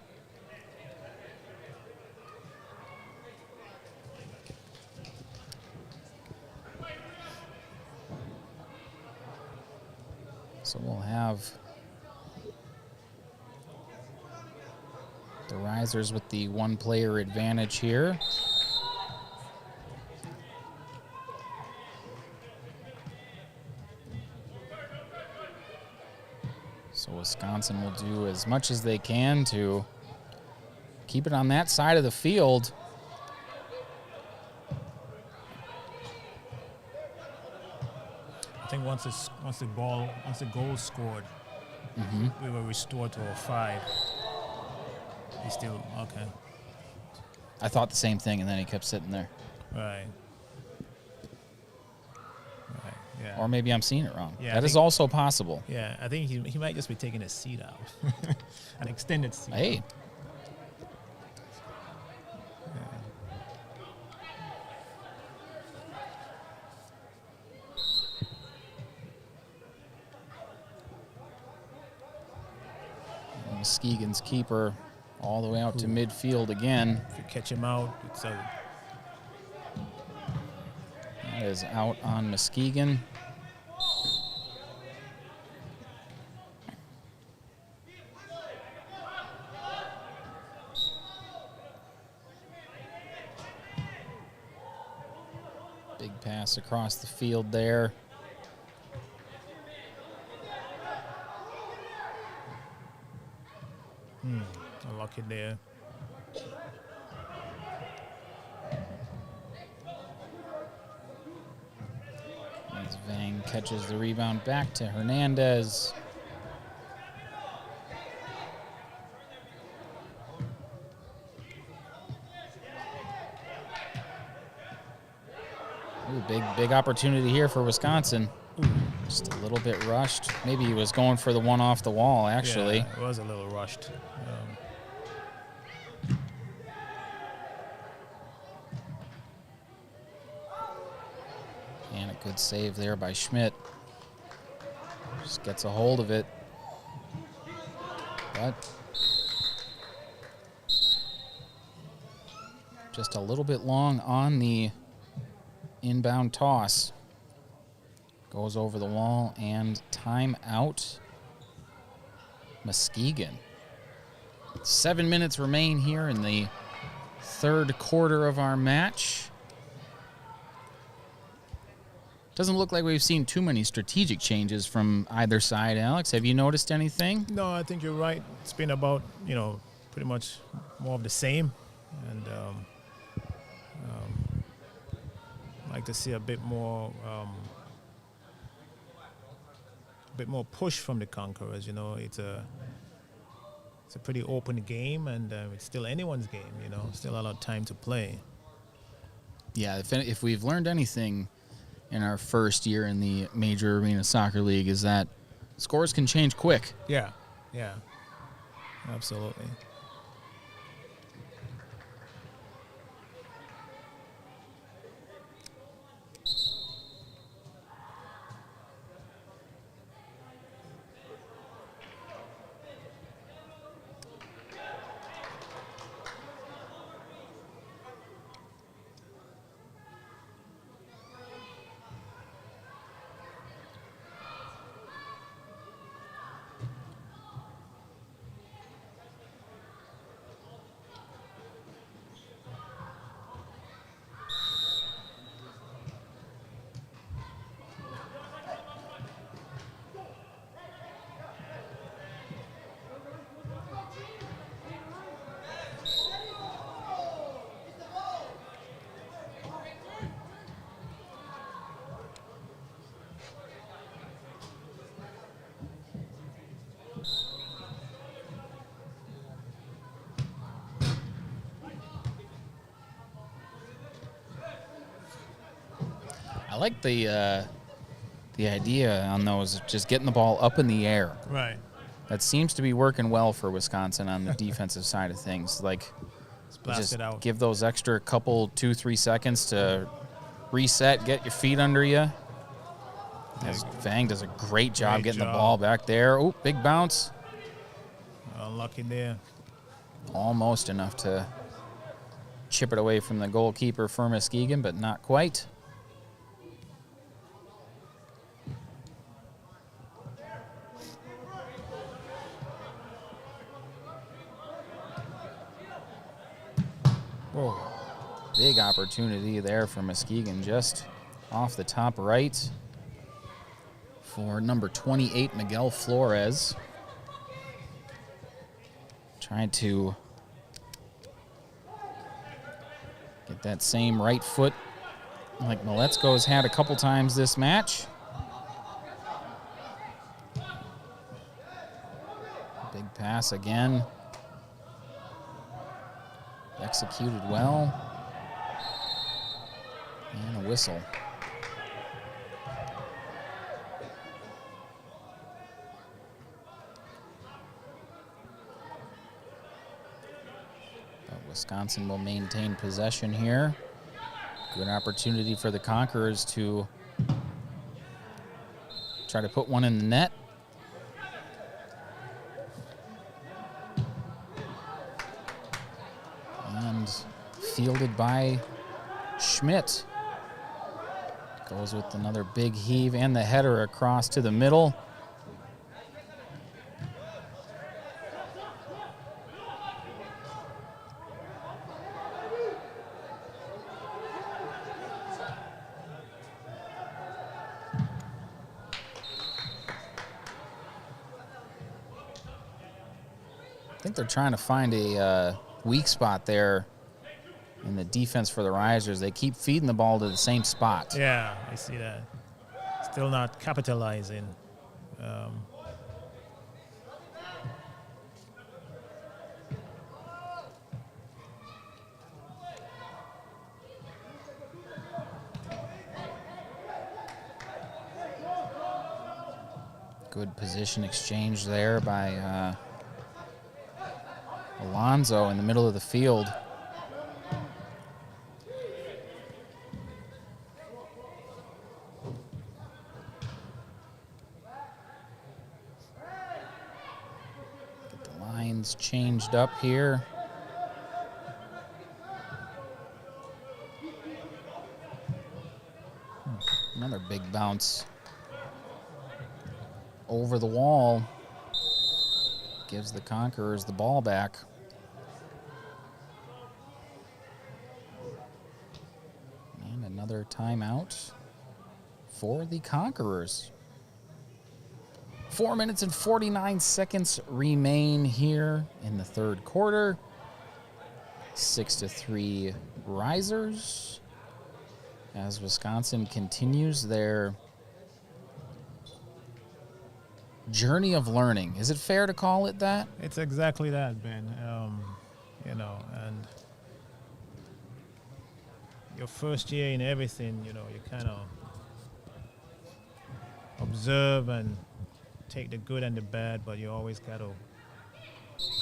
So we'll have the Risers with the one-player advantage here. So Wisconsin will do as much as they can to keep it on that side of the field. I think once the goal scored, we were restored to a 5. He's still okay. I thought the same thing, and then he kept sitting there. Right. Yeah. Or maybe I'm seeing it wrong. Yeah, that is also possible. Yeah, I think he might just be taking his seat out. An extended seat. Hey. Muskegon's keeper all the way out to midfield again. If you catch him out, it's a... That is out on Muskegon. Big pass across the field there. Unlucky there. As Vang catches the rebound back to Hernandez. Ooh, big opportunity here for Wisconsin. Just a little bit rushed. Maybe he was going for the one off the wall, actually. Yeah, it was a little rushed. And a good save there by Schmidt. Just gets a hold of it. But just a little bit long on the inbound toss. Goes over the wall, and timeout, Muskegon. 7 minutes remain here in the third quarter of our match. Doesn't look like we've seen too many strategic changes from either side. Alex, have you noticed anything? No, I think you're right. It's been about, pretty much more of the same. And I'd like to see a bit more push from the Conquerors. It's a pretty open game, and it's still anyone's game. Still a lot of time to play. Yeah, if we've learned anything in our first year in the Major Arena Soccer League, is that scores can change quick. Yeah, absolutely. I like the idea on those, just getting the ball up in the air. Right. That seems to be working well for Wisconsin on the defensive side of things. Like, Blast it out. give those extra couple, 2-3 seconds to reset, get your feet under you. As Vang does a great job getting the ball back there. Oh, big bounce. Unlucky there. Almost enough to chip it away from the goalkeeper for Muskegon, but not quite. Whoa. Big opportunity there for Muskegon, just off the top right for number 28, Miguel Flores. Tried to get that same right foot like Maletzko's had a couple times this match. Big pass again. Executed well. And a whistle. Wisconsin will maintain possession here. Good opportunity for the Conquerors to try to put one in the net. And fielded by Schmidt. Goes with another big heave and the header across to the middle. I think they're trying to find a weak spot there in the defense for the Risers. They keep feeding the ball to the same spot. Yeah, I see that. Still not capitalizing. Good position exchange there by Alonso in the middle of the field. Get the lines changed up here. Another big bounce over the wall. Gives the Conquerors the ball back. And another timeout for the Conquerors. 4 minutes and 49 seconds remain here in the third quarter. 6-3 Risers as Wisconsin continues their journey of learning. Is it fair to call it that? It's exactly that, Ben. You know, and your first year in everything, you know, you kind of observe and take the good and the bad, but you always got to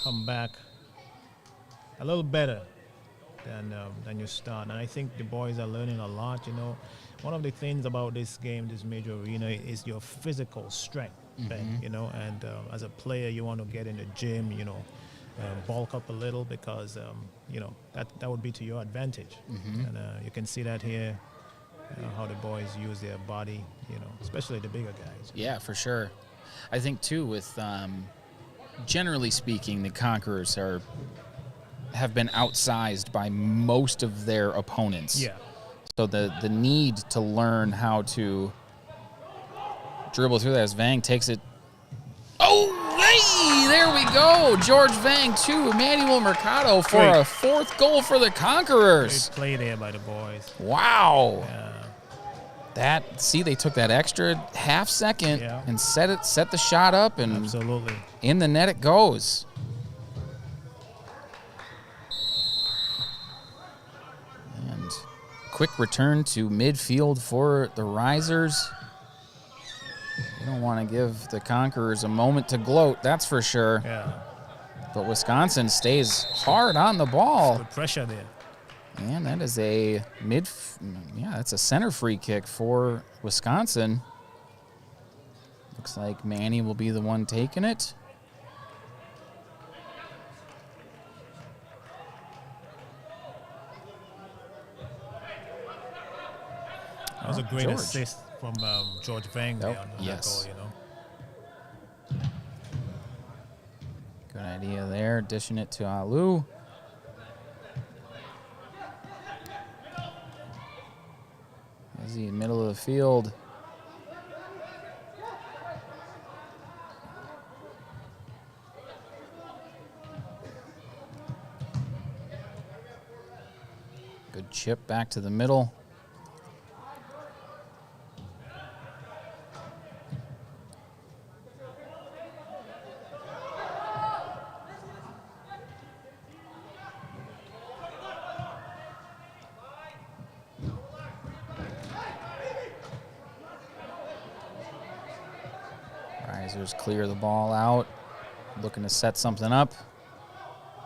come back a little better than you start. And I think the boys are learning a lot, you know. One of the things about this game, this major arena, is your physical strength, Ben, you know. And as a player, you want to get in the gym, you know, bulk up a little because, you know, that would be to your advantage. And you can see that here, how the boys use their body, you know, especially the bigger guys. Yeah, for sure. I think, too, with generally speaking, the Conquerors have been outsized by most of their opponents. Yeah. So the need to learn how to dribble through that as Vang takes it. Oh, hey, there we go. George Vang 2, Emmanuel Mercado for a fourth goal for the Conquerors. Great play there by the boys. Wow. Yeah. They took that extra half second and set the shot up, and absolutely in the net it goes. And quick return to midfield for the Risers. We don't want to give the Conquerors a moment to gloat, that's for sure. Yeah. But Wisconsin stays hard on the ball. Good pressure there. And that is that's a center free kick for Wisconsin. Looks like Manny will be the one taking it. That was a great assist from George Vang there on that goal, you know. Good idea there, dishing it to Alou. Is he in the middle of the field? chip back to the middle. Risers clear the ball out, looking to set something up.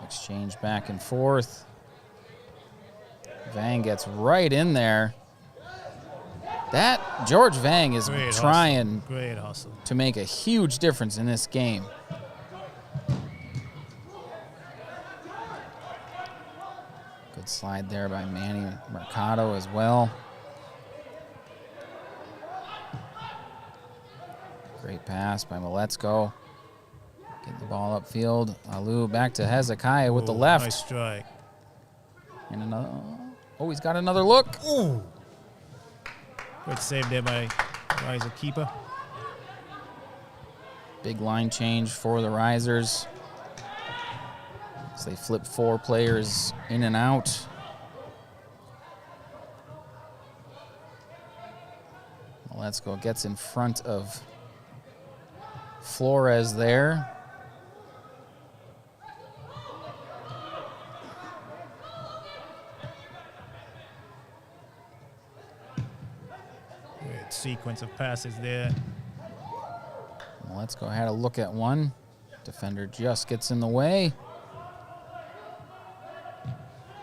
Exchange back and forth. Vang gets right in there. That George Vang is trying to make a huge difference in this game. Good slide there by Manny Mercado as well. Great pass by MASL2. Getting the ball upfield. Alou back to Hezekiah with the left. Nice strike. And another. Oh, he's got another look. Ooh. Good save there by Riser keeper. Big line change for the Risers. So they flip 4 players in and out. MASL2 gets in front of Flores there. Great sequence of passes there. MASL2 had a look at one. Defender just gets in the way.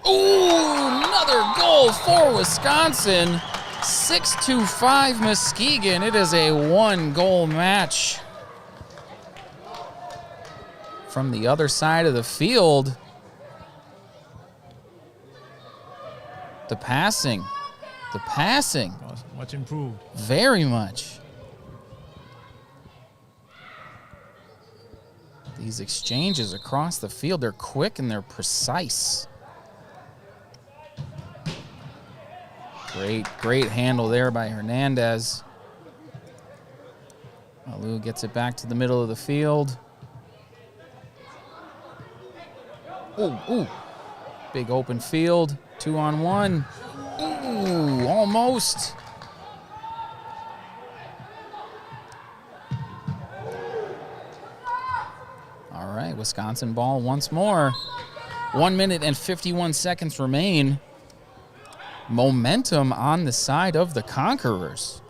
Ooh, another goal for Wisconsin. 6-5 Muskegon. It is a 1-goal match. From the other side of the field, the passing, much improved. very much. These exchanges across the field, they're quick and they're precise. Great handle there by Hernandez. Alou gets it back to the middle of the field. Ooh. Big open field, 2-on-1. Ooh, almost. All right, Wisconsin ball once more. 1 minute and 51 seconds remain. Momentum on the side of the Conquerors.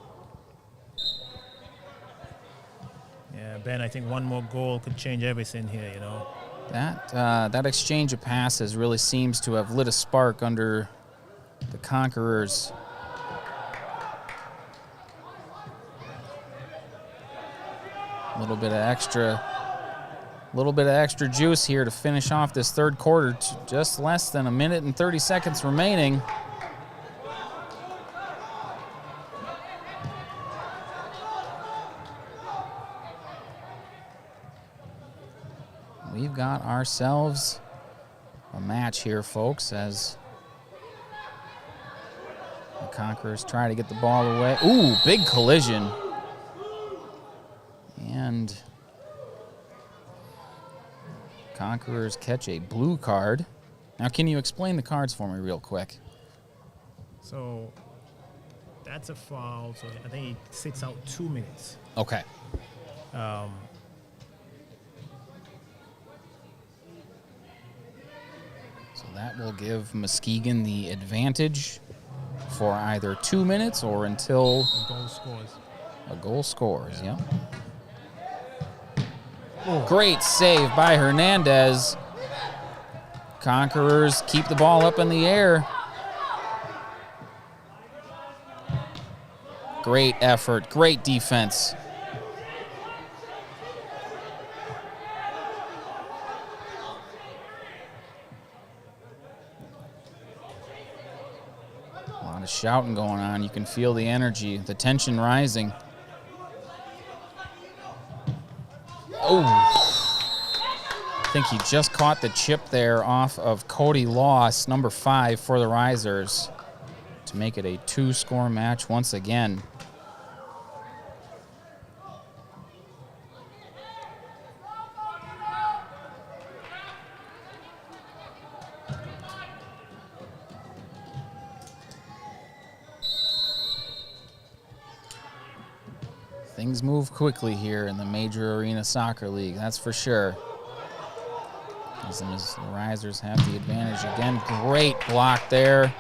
Yeah, Ben, I think one more goal could change everything here, you know. That exchange of passes really seems to have lit a spark under the Conquerors. A little bit of extra juice here to finish off this third quarter. Just less than 1 minute and 30 seconds remaining. We've got ourselves a match here, folks, as the Conquerors try to get the ball away. Ooh, big collision. And Conquerors catch a blue card. Now, can you explain the cards for me real quick? So that's a foul, so I think he sits out 2 minutes. Okay. So that will give Muskegon the advantage for either 2 minutes or until a goal scores. Yeah. Oh. Great save by Hernandez. Conquerors keep the ball up in the air. Great effort, great defense. A lot of shouting going on. You can feel the energy, the tension rising. Oh, I think he just caught the chip there off of Cody Loss, number 5 for the Risers, to make it a 2-score match once again. Things move quickly here in the Major Arena Soccer League, that's for sure. As the Risers have the advantage again. Great block there.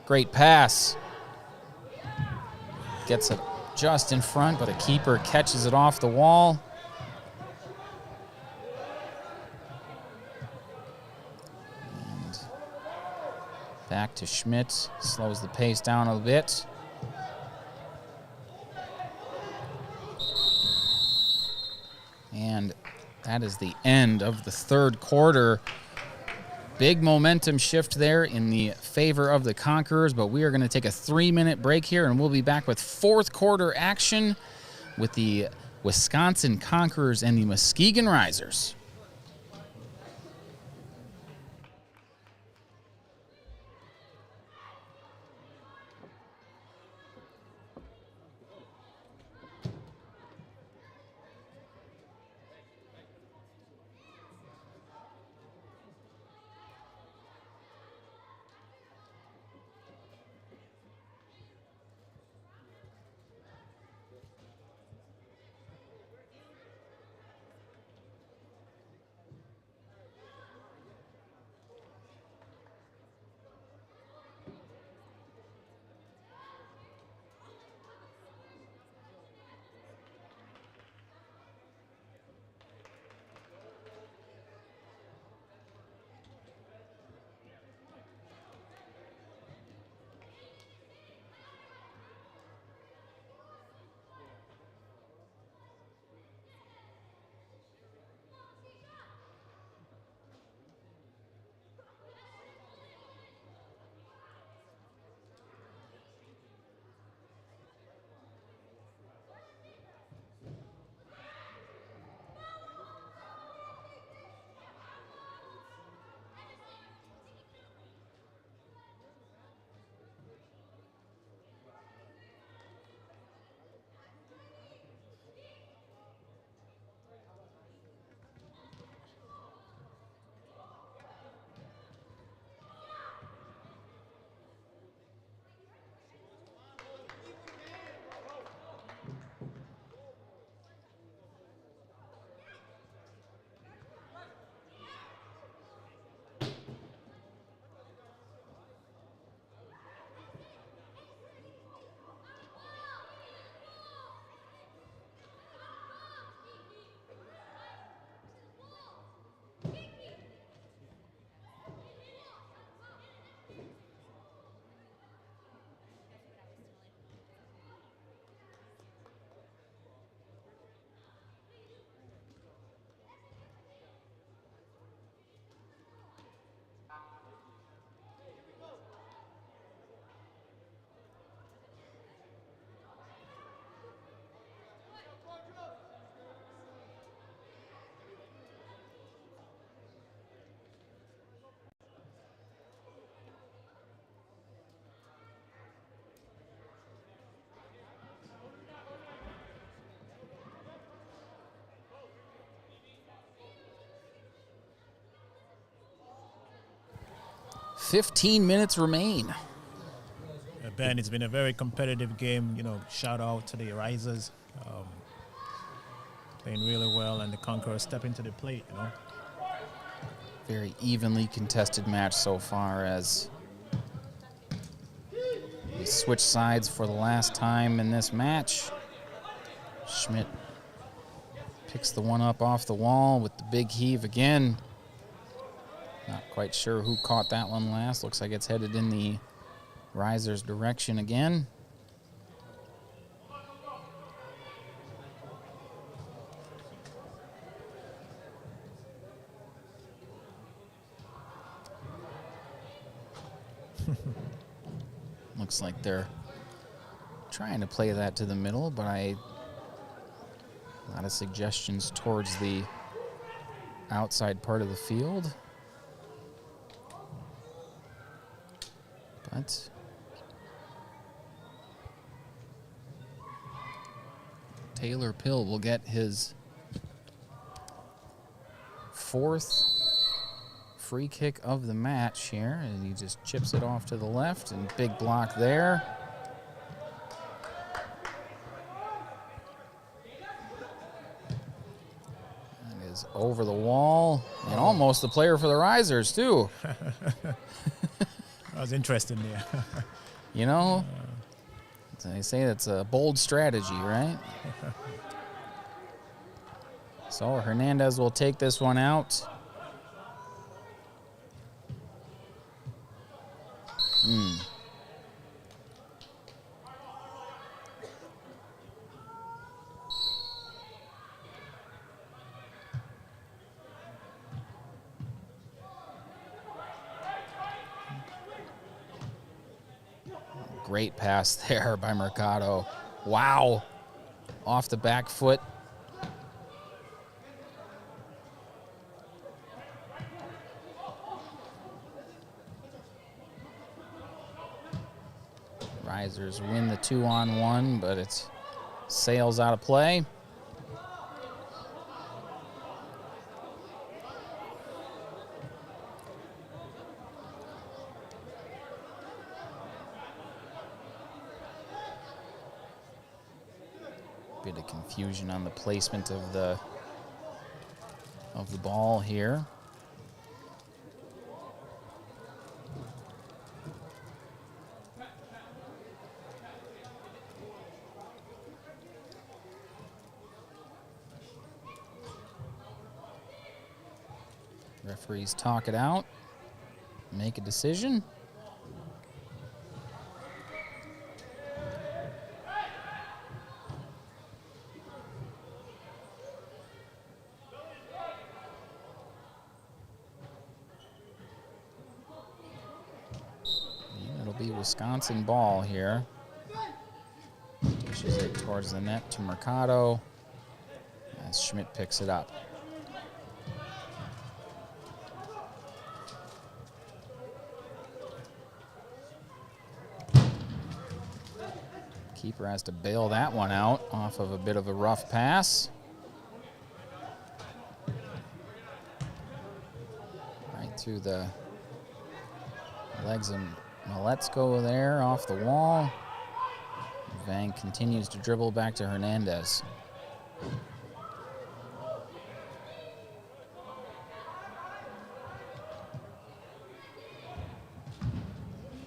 Great pass. Gets it just in front, but a keeper catches it off the wall. And back to Schmidt. Slows the pace down a bit. And that is the end of the third quarter. Big momentum shift there in the favor of the Conquerors, but we are going to take a 3-minute break here, and we'll be back with fourth quarter action with the Wisconsin Conquerors and the Muskegon Risers. "15 minutes remain." Ben, it's been a very competitive game. Shout out to the Risers. Playing really well, and the Conquerors step into the plate, Very evenly contested match so far, as we switch sides for the last time in this match. Schmidt picks the one up off the wall with the big heave again. Not quite sure who caught that one last. Looks like it's headed in the Risers' direction again. Looks like they're trying to play that to the middle, but a lot of suggestions towards the outside part of the field. But Taylor Pill will get his fourth free kick of the match here, and he just chips it off to the left, and big block there. over the wall, and almost the player for the Risers, too. That was interesting there. You know, they say that's a bold strategy, right? So Hernandez will take this one out. Great pass there by Mercado. Wow. Off the back foot. Risers win the 2-on-1, but it sails out of play. Bit of confusion on the placement of the ball here. Referees talk it out, make a decision. It'll be Wisconsin ball here. Pushes it towards the net to Mercado as Schmidt picks it up. Keeper has to bail that one out off of a bit of a rough pass. Right through the legs of MASL2 there off the wall. Vang continues to dribble back to Hernandez.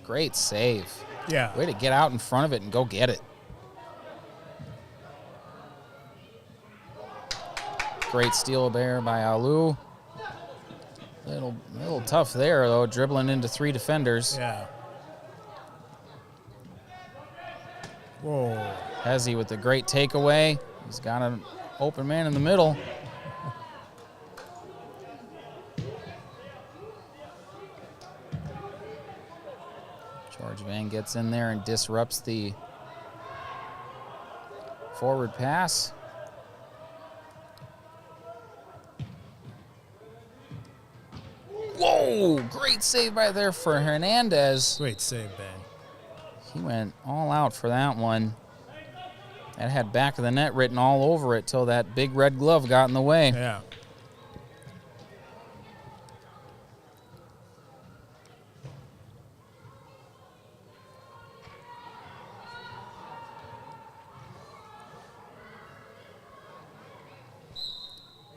Great save. Yeah. Way to get out in front of it and go get it. Great steal there by Alou. Little tough there, though, dribbling into 3 defenders. Yeah. Whoa. Hezzy with the great takeaway. He's got an open man in the middle. George Vang gets in there and disrupts the forward pass. Whoa, great save by there for Hernandez. Great save, Ben. He went all out for that one. That had back of the net written all over it till that big red glove got in the way. Yeah.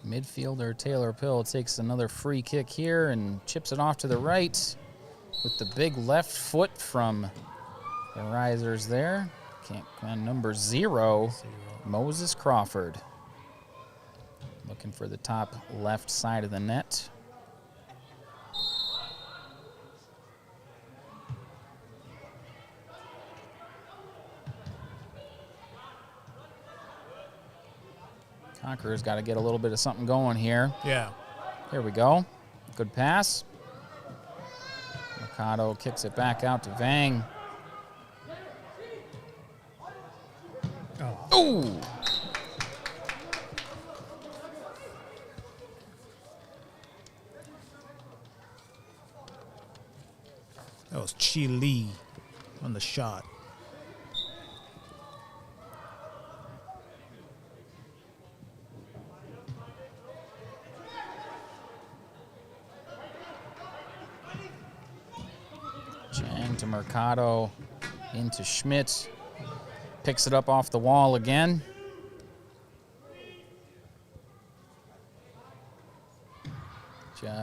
Midfielder Taylor Pill takes another free kick here and chips it off to the right with the big left foot from the Risers there. Number 0, Moses Crawford. Looking for the top left side of the net. Conquerors got to get a little bit of something going here. Yeah. Here we go. Good pass. Mercado kicks it back out to Vang. Oh. Ooh! That was Chi Lee on the shot. Chang to Mercado, into Schmidt. Picks it up off the wall again.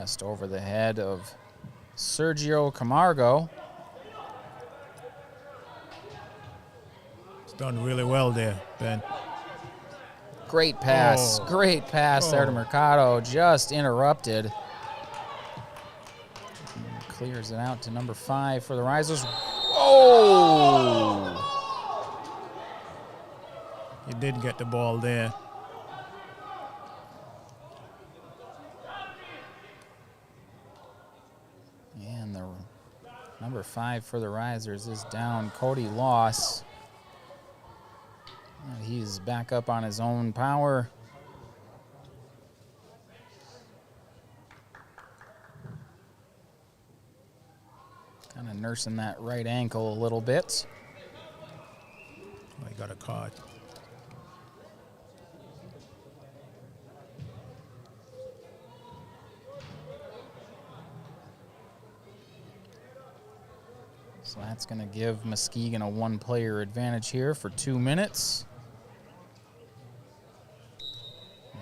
Just over the head of Sergio Camargo. It's done really well there, Ben. Great pass. Great pass there to Mercado. Just interrupted. And clears it out to number 5 for the Risers. Oh! He did get the ball there. And the number 5 for the Risers is down. Cody Loss. He's back up on his own power. Kind of nursing that right ankle a little bit. I got a card. So that's going to give Muskegon a 1-player advantage here for 2 minutes.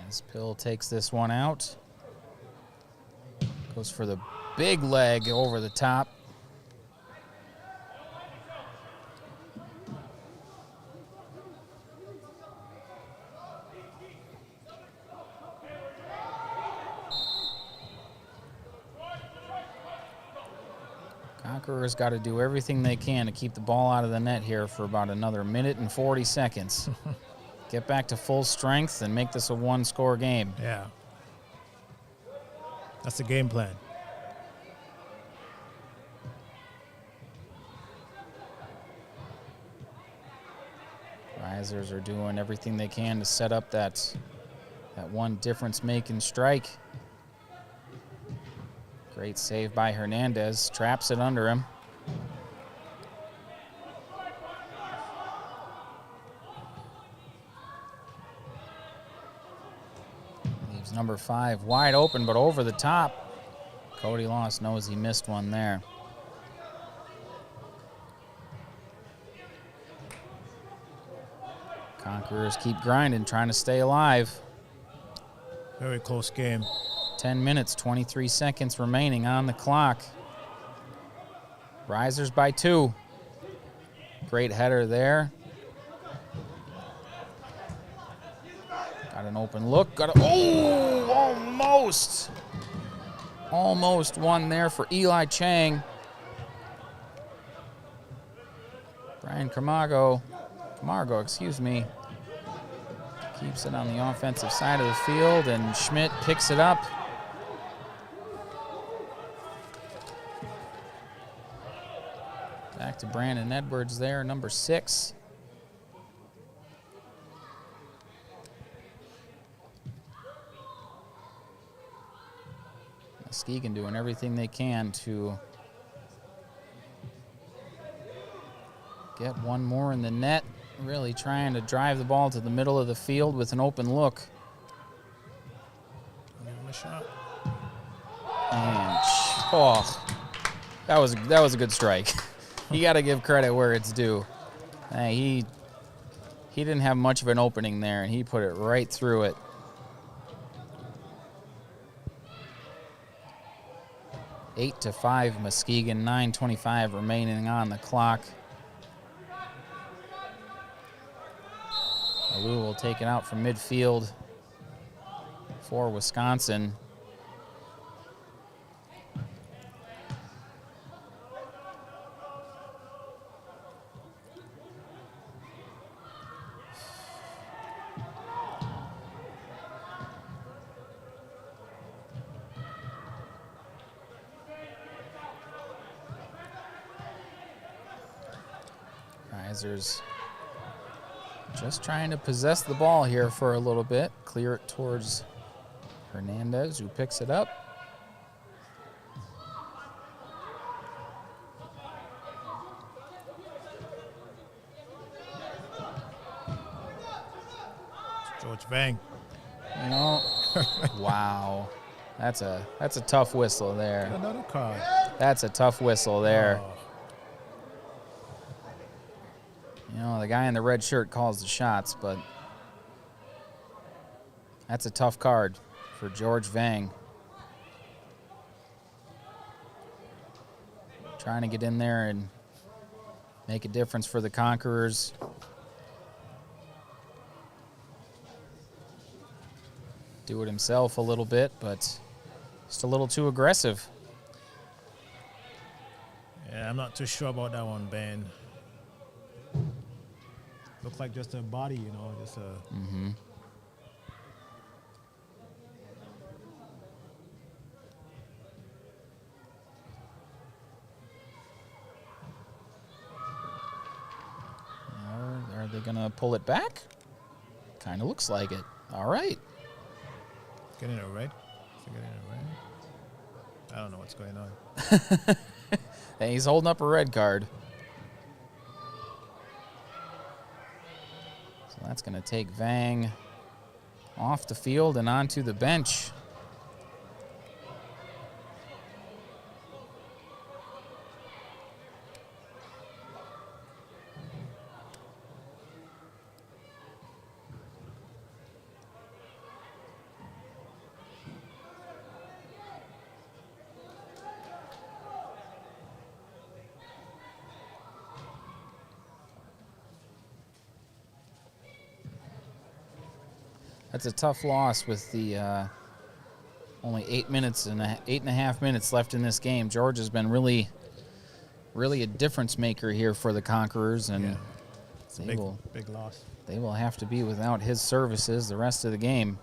As Pill takes this one out. Goes for the big leg over the top. Conquerors got to do everything they can to keep the ball out of the net here for about another minute and 40 seconds. Get back to full strength and make this a 1-score game. Yeah. That's the game plan. Risers are doing everything they can to set up that one difference-making strike. Great save by Hernandez. Traps it under him. Leaves number 5 wide open, but over the top. Cody Loss knows he missed one there. Conquerors keep grinding, trying to stay alive. Very close game. 10 minutes, 23 seconds remaining on the clock. Risers by 2. Great header there. Got an open look. Almost. Almost one there for Eli Chang. Brian Camargo, excuse me, keeps it on the offensive side of the field, and Schmidt picks it up. Back to Brandon Edwards there, number 6. Muskegon doing everything they can to get one more in the net, really trying to drive the ball to the middle of the field with an open look. Give him a shot. And that was a good strike. You got to give credit where it's due. He didn't have much of an opening there, and he put it right through it. Eight to 5 Muskegon, 9:25 remaining on the clock. Alou will take it out from midfield for Wisconsin. Risers just trying to possess the ball here for a little bit. Clear it towards Hernandez, who picks it up. George Vang. You know, wow. That's a tough whistle there. Another card. That's a tough whistle there. Oh. You know, the guy in the red shirt calls the shots, but that's a tough card for George Vang. trying to get in there and make a difference for the Conquerors. Do it himself a little bit, but just a little too aggressive. Yeah, I'm not too sure about that one, Ben. Looks like just a body, you know, just a... Are they going to pull it back? Kind of looks like it. All right. Getting it red? Is it getting it red? I don't know what's going on. And he's holding up a red card. So that's going to take Vang off the field and onto the bench. That's a tough loss with the only 8.5 minutes left in this game. George has been really a difference maker here for the Conquerors, and yeah. It's a big loss. They will have to be without his services the rest of the game.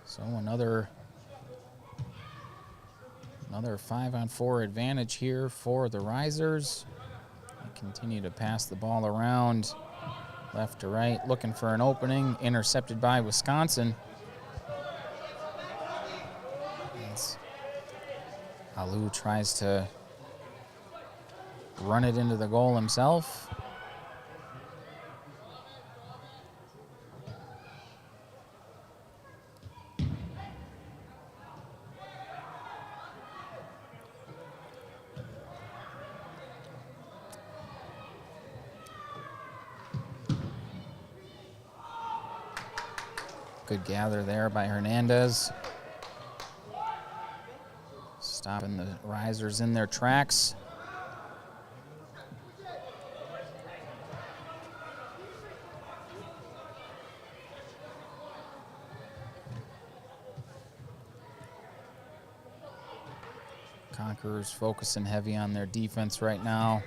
So another 5-on-4 advantage here for the Risers. They continue to pass the ball around left to right, looking for an opening, intercepted by Wisconsin. As Alou tries to run it into the goal himself. Good gather there by Hernandez. Stopping the Risers in their tracks. Conquerors focusing heavy on their defense right now.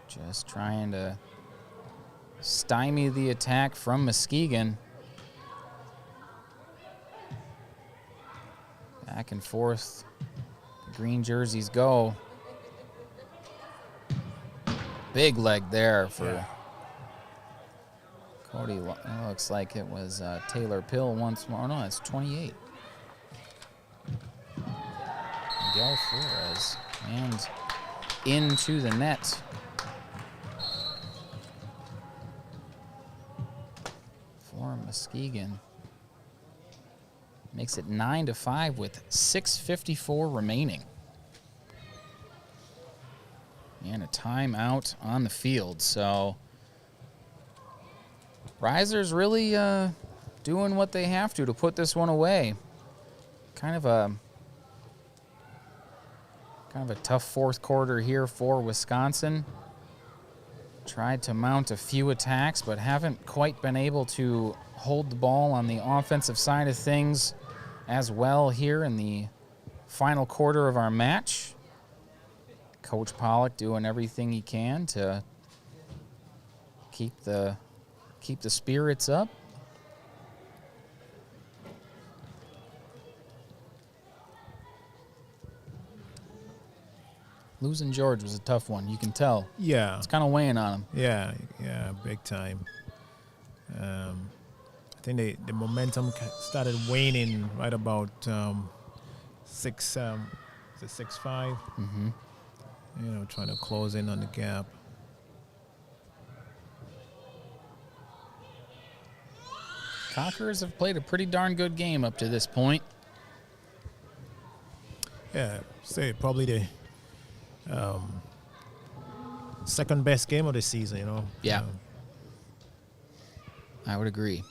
Just trying to stymie the attack from Muskegon. Back and forth, the green jerseys go. Big leg there for Cody. It looks like it was Taylor Pill once more. No, it's 28. Miguel Flores, and into the net. For Muskegon. Makes it 9-5 with 6:54 remaining. And a timeout on the field. So Risers really doing what they have to put this one away. Kind of a tough fourth quarter here for Wisconsin. Tried to mount a few attacks, but haven't quite been able to hold the ball on the offensive side of things as well here in the final quarter of our match. Coach Pollock doing everything he can to keep the spirits up. Losing George was a tough one, you can tell. Yeah. It's kind of weighing on him. Yeah, big time. I think the momentum started waning right about 6-5. Mm-hmm. You know, trying to close in on the gap. Conquerors have played a pretty darn good game up to this point. Yeah, say probably second best game of the season, you know. Yeah. I would agree.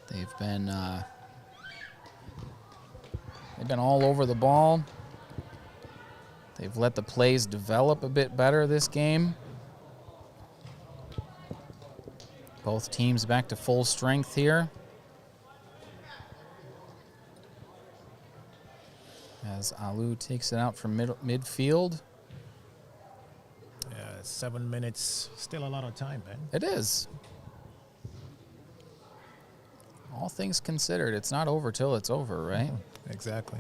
They've been all over the ball. They've let the plays develop a bit better this game. Both teams back to full strength here. As Alu takes it out from midfield. Yeah, 7 minutes, still a lot of time, man. It is. All things considered, it's not over till it's over, right? Exactly.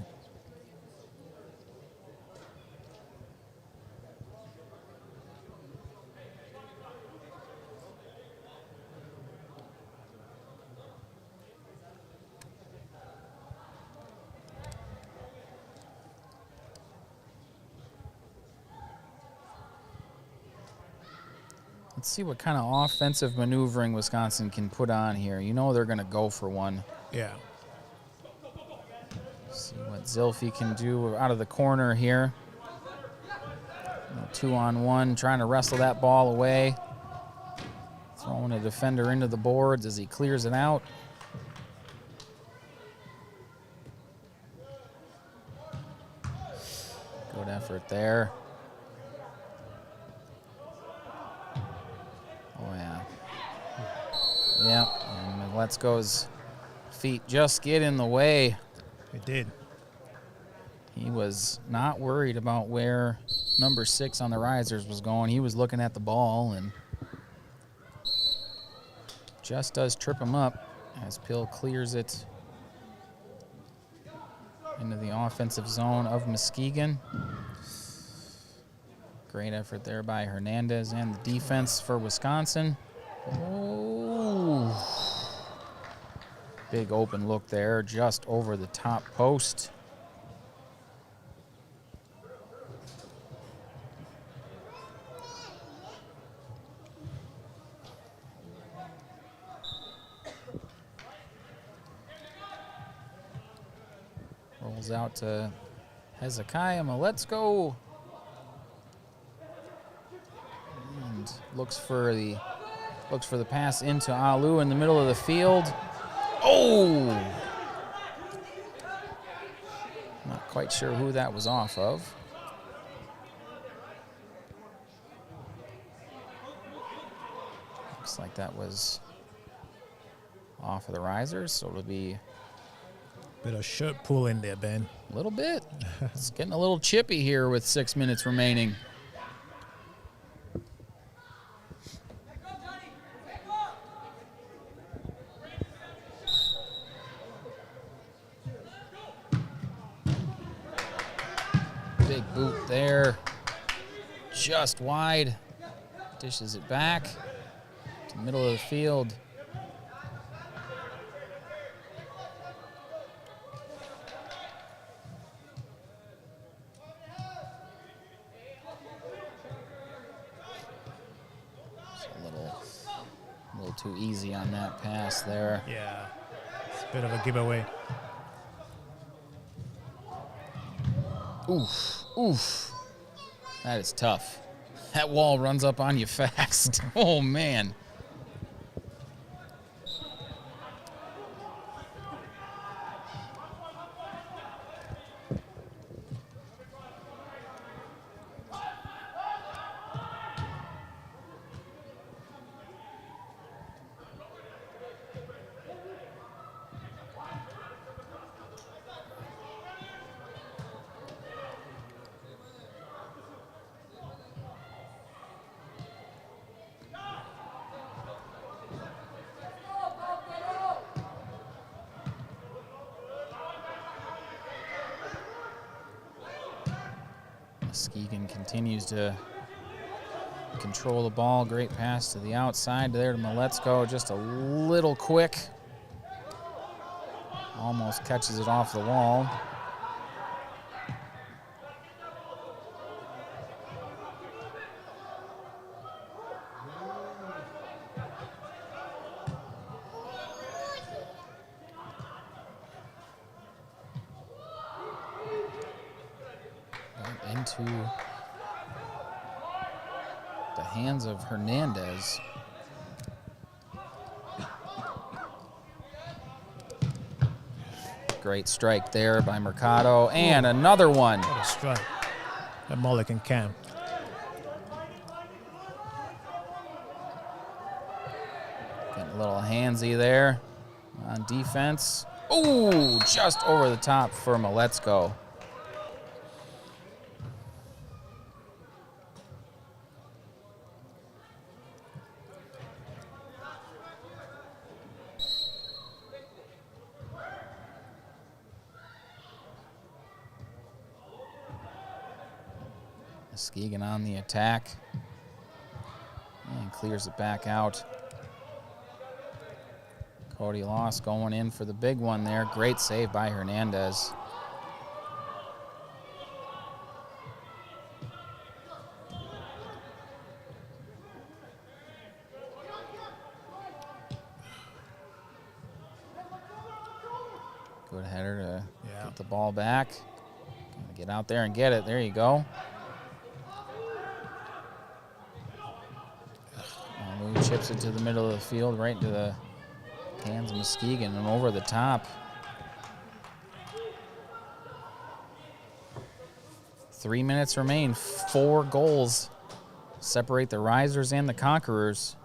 Let's see what kind of offensive maneuvering Wisconsin can put on here. You know they're going to go for one. Yeah. See what Zilfi can do out of the corner here. 2-on-1, trying to wrestle that ball away. Throwing a defender into the boards as he clears it out. Good effort there. Oh, yeah. Yep, and Let's Go's feet just get in the way. It did. He was not worried about where number 6 on the risers was going. He was looking at the ball and just does trip him up as Pill clears it into the offensive zone of Muskegon. Great effort there by Hernandez and the defense for Wisconsin. Oh. Big open look there, just over the top post. Rolls out to Hezekiah MASL2. And looks for the pass into Alu in the middle of the field. Oh! Not quite sure who that was off of. Looks like that was off of the risers, so it'll be Bit of shirt pull in there, Ben. a little bit. It's getting a little chippy here with 6 minutes remaining. Big boot there. Just wide. Dishes it back to the middle of the field. A little too easy on that pass there. Yeah. It's a bit of a giveaway. Oof, oof. That is tough. That wall runs up on you fast. Oh, man. Muskegon continues to control the ball. Great pass to the outside there to MASL2. Just a little quick. Almost catches it off the wall. Into hands of Hernandez. Great strike there by Mercado, and another one. What a strike. That Mulligan camp. Getting a little handsy there on defense. Ooh, just over the top for MASL2. Muskegon on the attack and clears it back out. Cody Loss going in for the big one there. Great save by Hernandez. Good header to get the ball back. Gotta get out there and get it. There you go. Chips it to the middle of the field, right into the hands of Muskegon and over the top. 3 minutes remain. 4 goals separate the Risers and the Conquerors.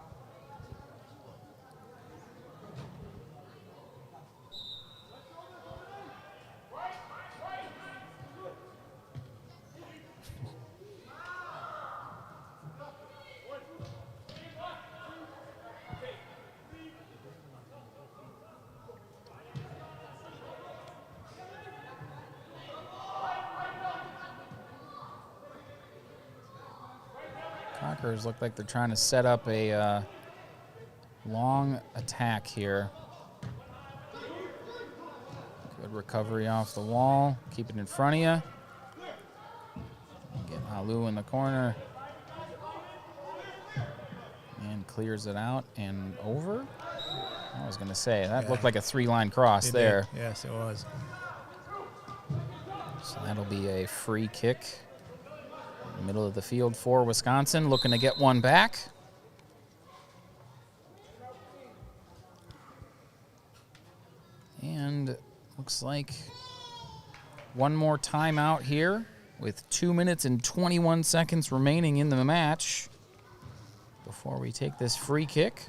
Conquerors look like they're trying to set up a long attack here. Good recovery off the wall. Keep it in front of you. Get Alou in the corner. And clears it out and over. I was going to say, that looked like a 3-line cross there. Did. Yes, it was. So that'll be a free kick. Middle of the field for Wisconsin, looking to get one back. And looks like one more timeout here with 2 minutes and 21 seconds remaining in the match before we take this free kick.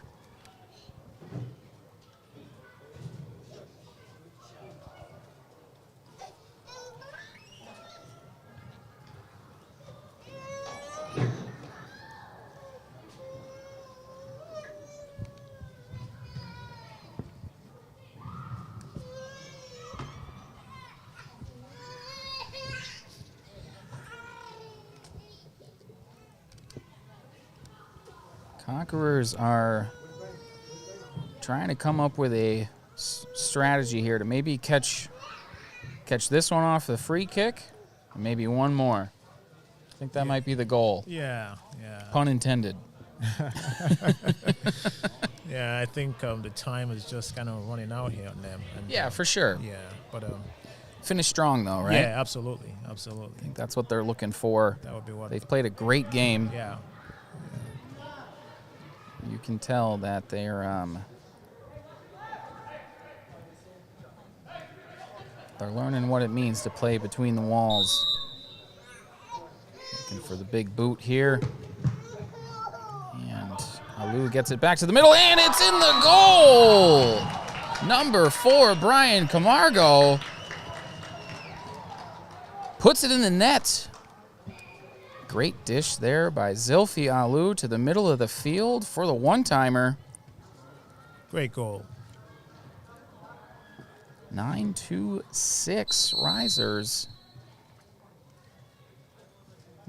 Conquerors are trying to come up with a strategy here to maybe catch this one off the free kick, and maybe one more. I think that might be the goal. Yeah. Pun intended. Yeah, I think the time is just kind of running out here on them. And, yeah, for sure. Yeah, but finish strong though, right? Yeah, absolutely. I think that's what they're looking for. That would be what they've played a great game. Yeah. You can tell that they're learning what it means to play between the walls. Looking for the big boot here. And Alou gets it back to the middle, and it's in the goal! Number 4, Brian Camargo, puts it in the net. Great dish there by Zilfi Alou to the middle of the field for the one-timer. Great goal. 9-6 Risers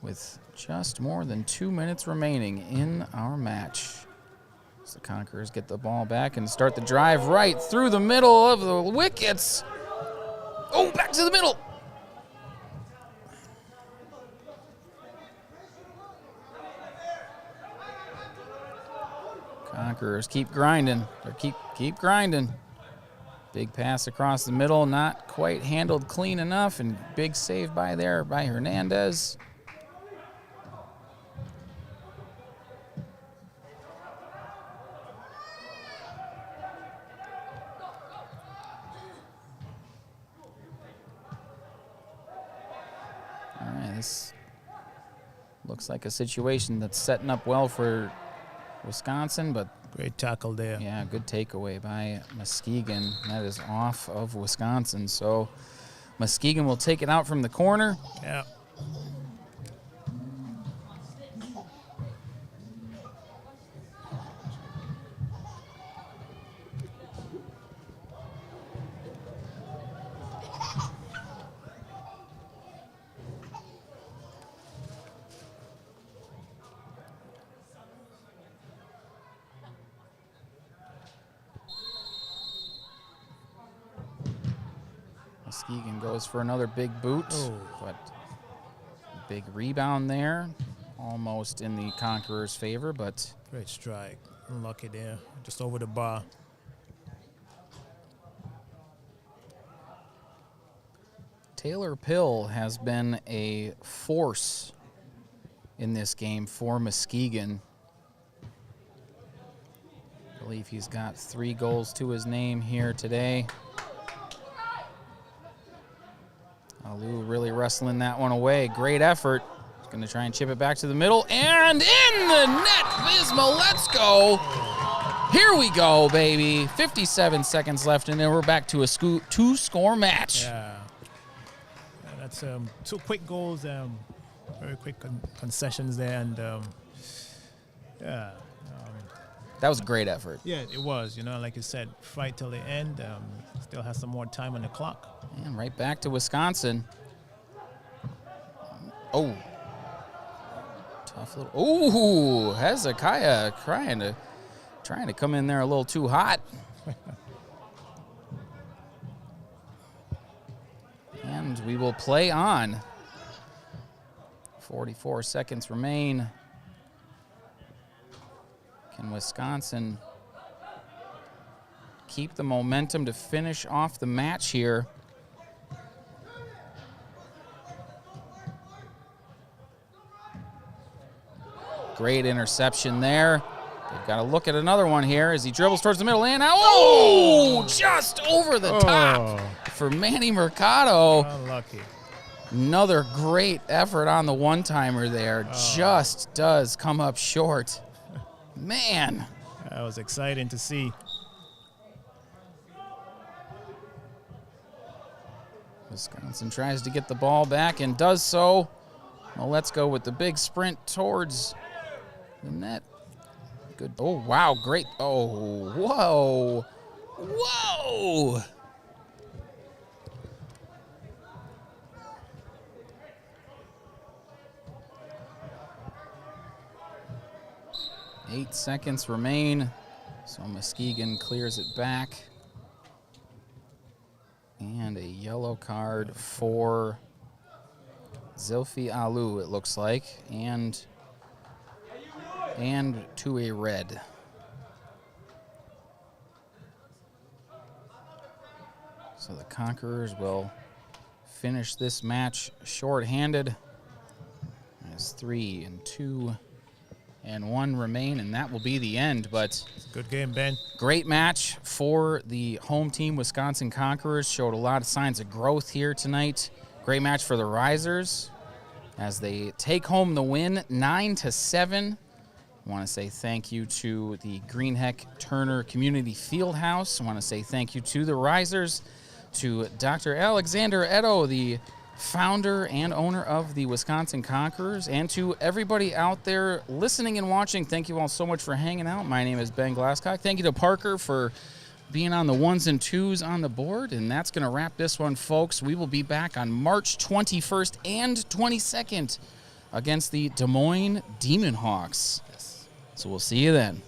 with just more than 2 minutes remaining in our match. As the Conquerors get the ball back and start the drive right through the middle of the wickets. Oh, back to the middle. Conquerors keep grinding. Or keep grinding. Big pass across the middle, not quite handled clean enough, and big save by Hernandez. this looks like a situation that's setting up well for Wisconsin, but great tackle there. yeah, good takeaway by Muskegon. That is off of Wisconsin. So Muskegon will take it out from the corner. Yeah. Muskegon goes for another big boot, but big rebound there. Almost in the Conquerors' favor, but great strike. Unlucky there. Just over the bar. Taylor Pill has been a force in this game for Muskegon. I believe he's got 3 goals to his name here today. Alou really wrestling that one away. Great effort. Going to try and chip it back to the middle. And in the net, Muskegon. Here we go, baby. 57 seconds left, and then we're back to a 2-score match. Yeah. That's 2 quick goals, very quick concessions there, and yeah. That was a great effort. Yeah, it was. You know, like you said, fight till the end. Still has some more time on the clock. And right back to Wisconsin. Oh. Tough little. Oh, Hezekiah trying to come in there a little too hot. And we will play on. 44 seconds remain. Can Wisconsin keep the momentum to finish off the match here? Great interception there. They've got to look at another one here as he dribbles towards the middle. And now, just over the top for Manny Mercado. Unlucky. Another great effort on the one-timer there. Just does come up short. Man. That was exciting to see. Wisconsin tries to get the ball back and does so. Well, let's go with the big sprint towards the net. Good. Oh, wow. Great. Oh, whoa. Whoa. Eight seconds remain, so Muskegon clears it back. And a yellow card for Zilfi Alou, it looks like, and to a red. So the Conquerors will finish this match shorthanded. As 3 and 2 and 1 remain, and that will be the end. But good game, Ben. Great match for the home team. Wisconsin Conquerors showed a lot of signs of growth here tonight. Great match for the Risers as they take home the win 9-7. I want to say thank you to the Greenheck Turner Community Fieldhouse. I want to say thank you to the Risers, to Dr. Alexander Edo, the founder and owner of the Wisconsin Conquerors, and to everybody out there listening and watching. Thank you all so much for hanging out. My name is Ben Glasscock. Thank you to Parker for being on the 1s and 2s on the board, and that's going to wrap this one, folks. We will be back on March 21st and 22nd against the Des Moines Demon Hawks. So we'll see you then.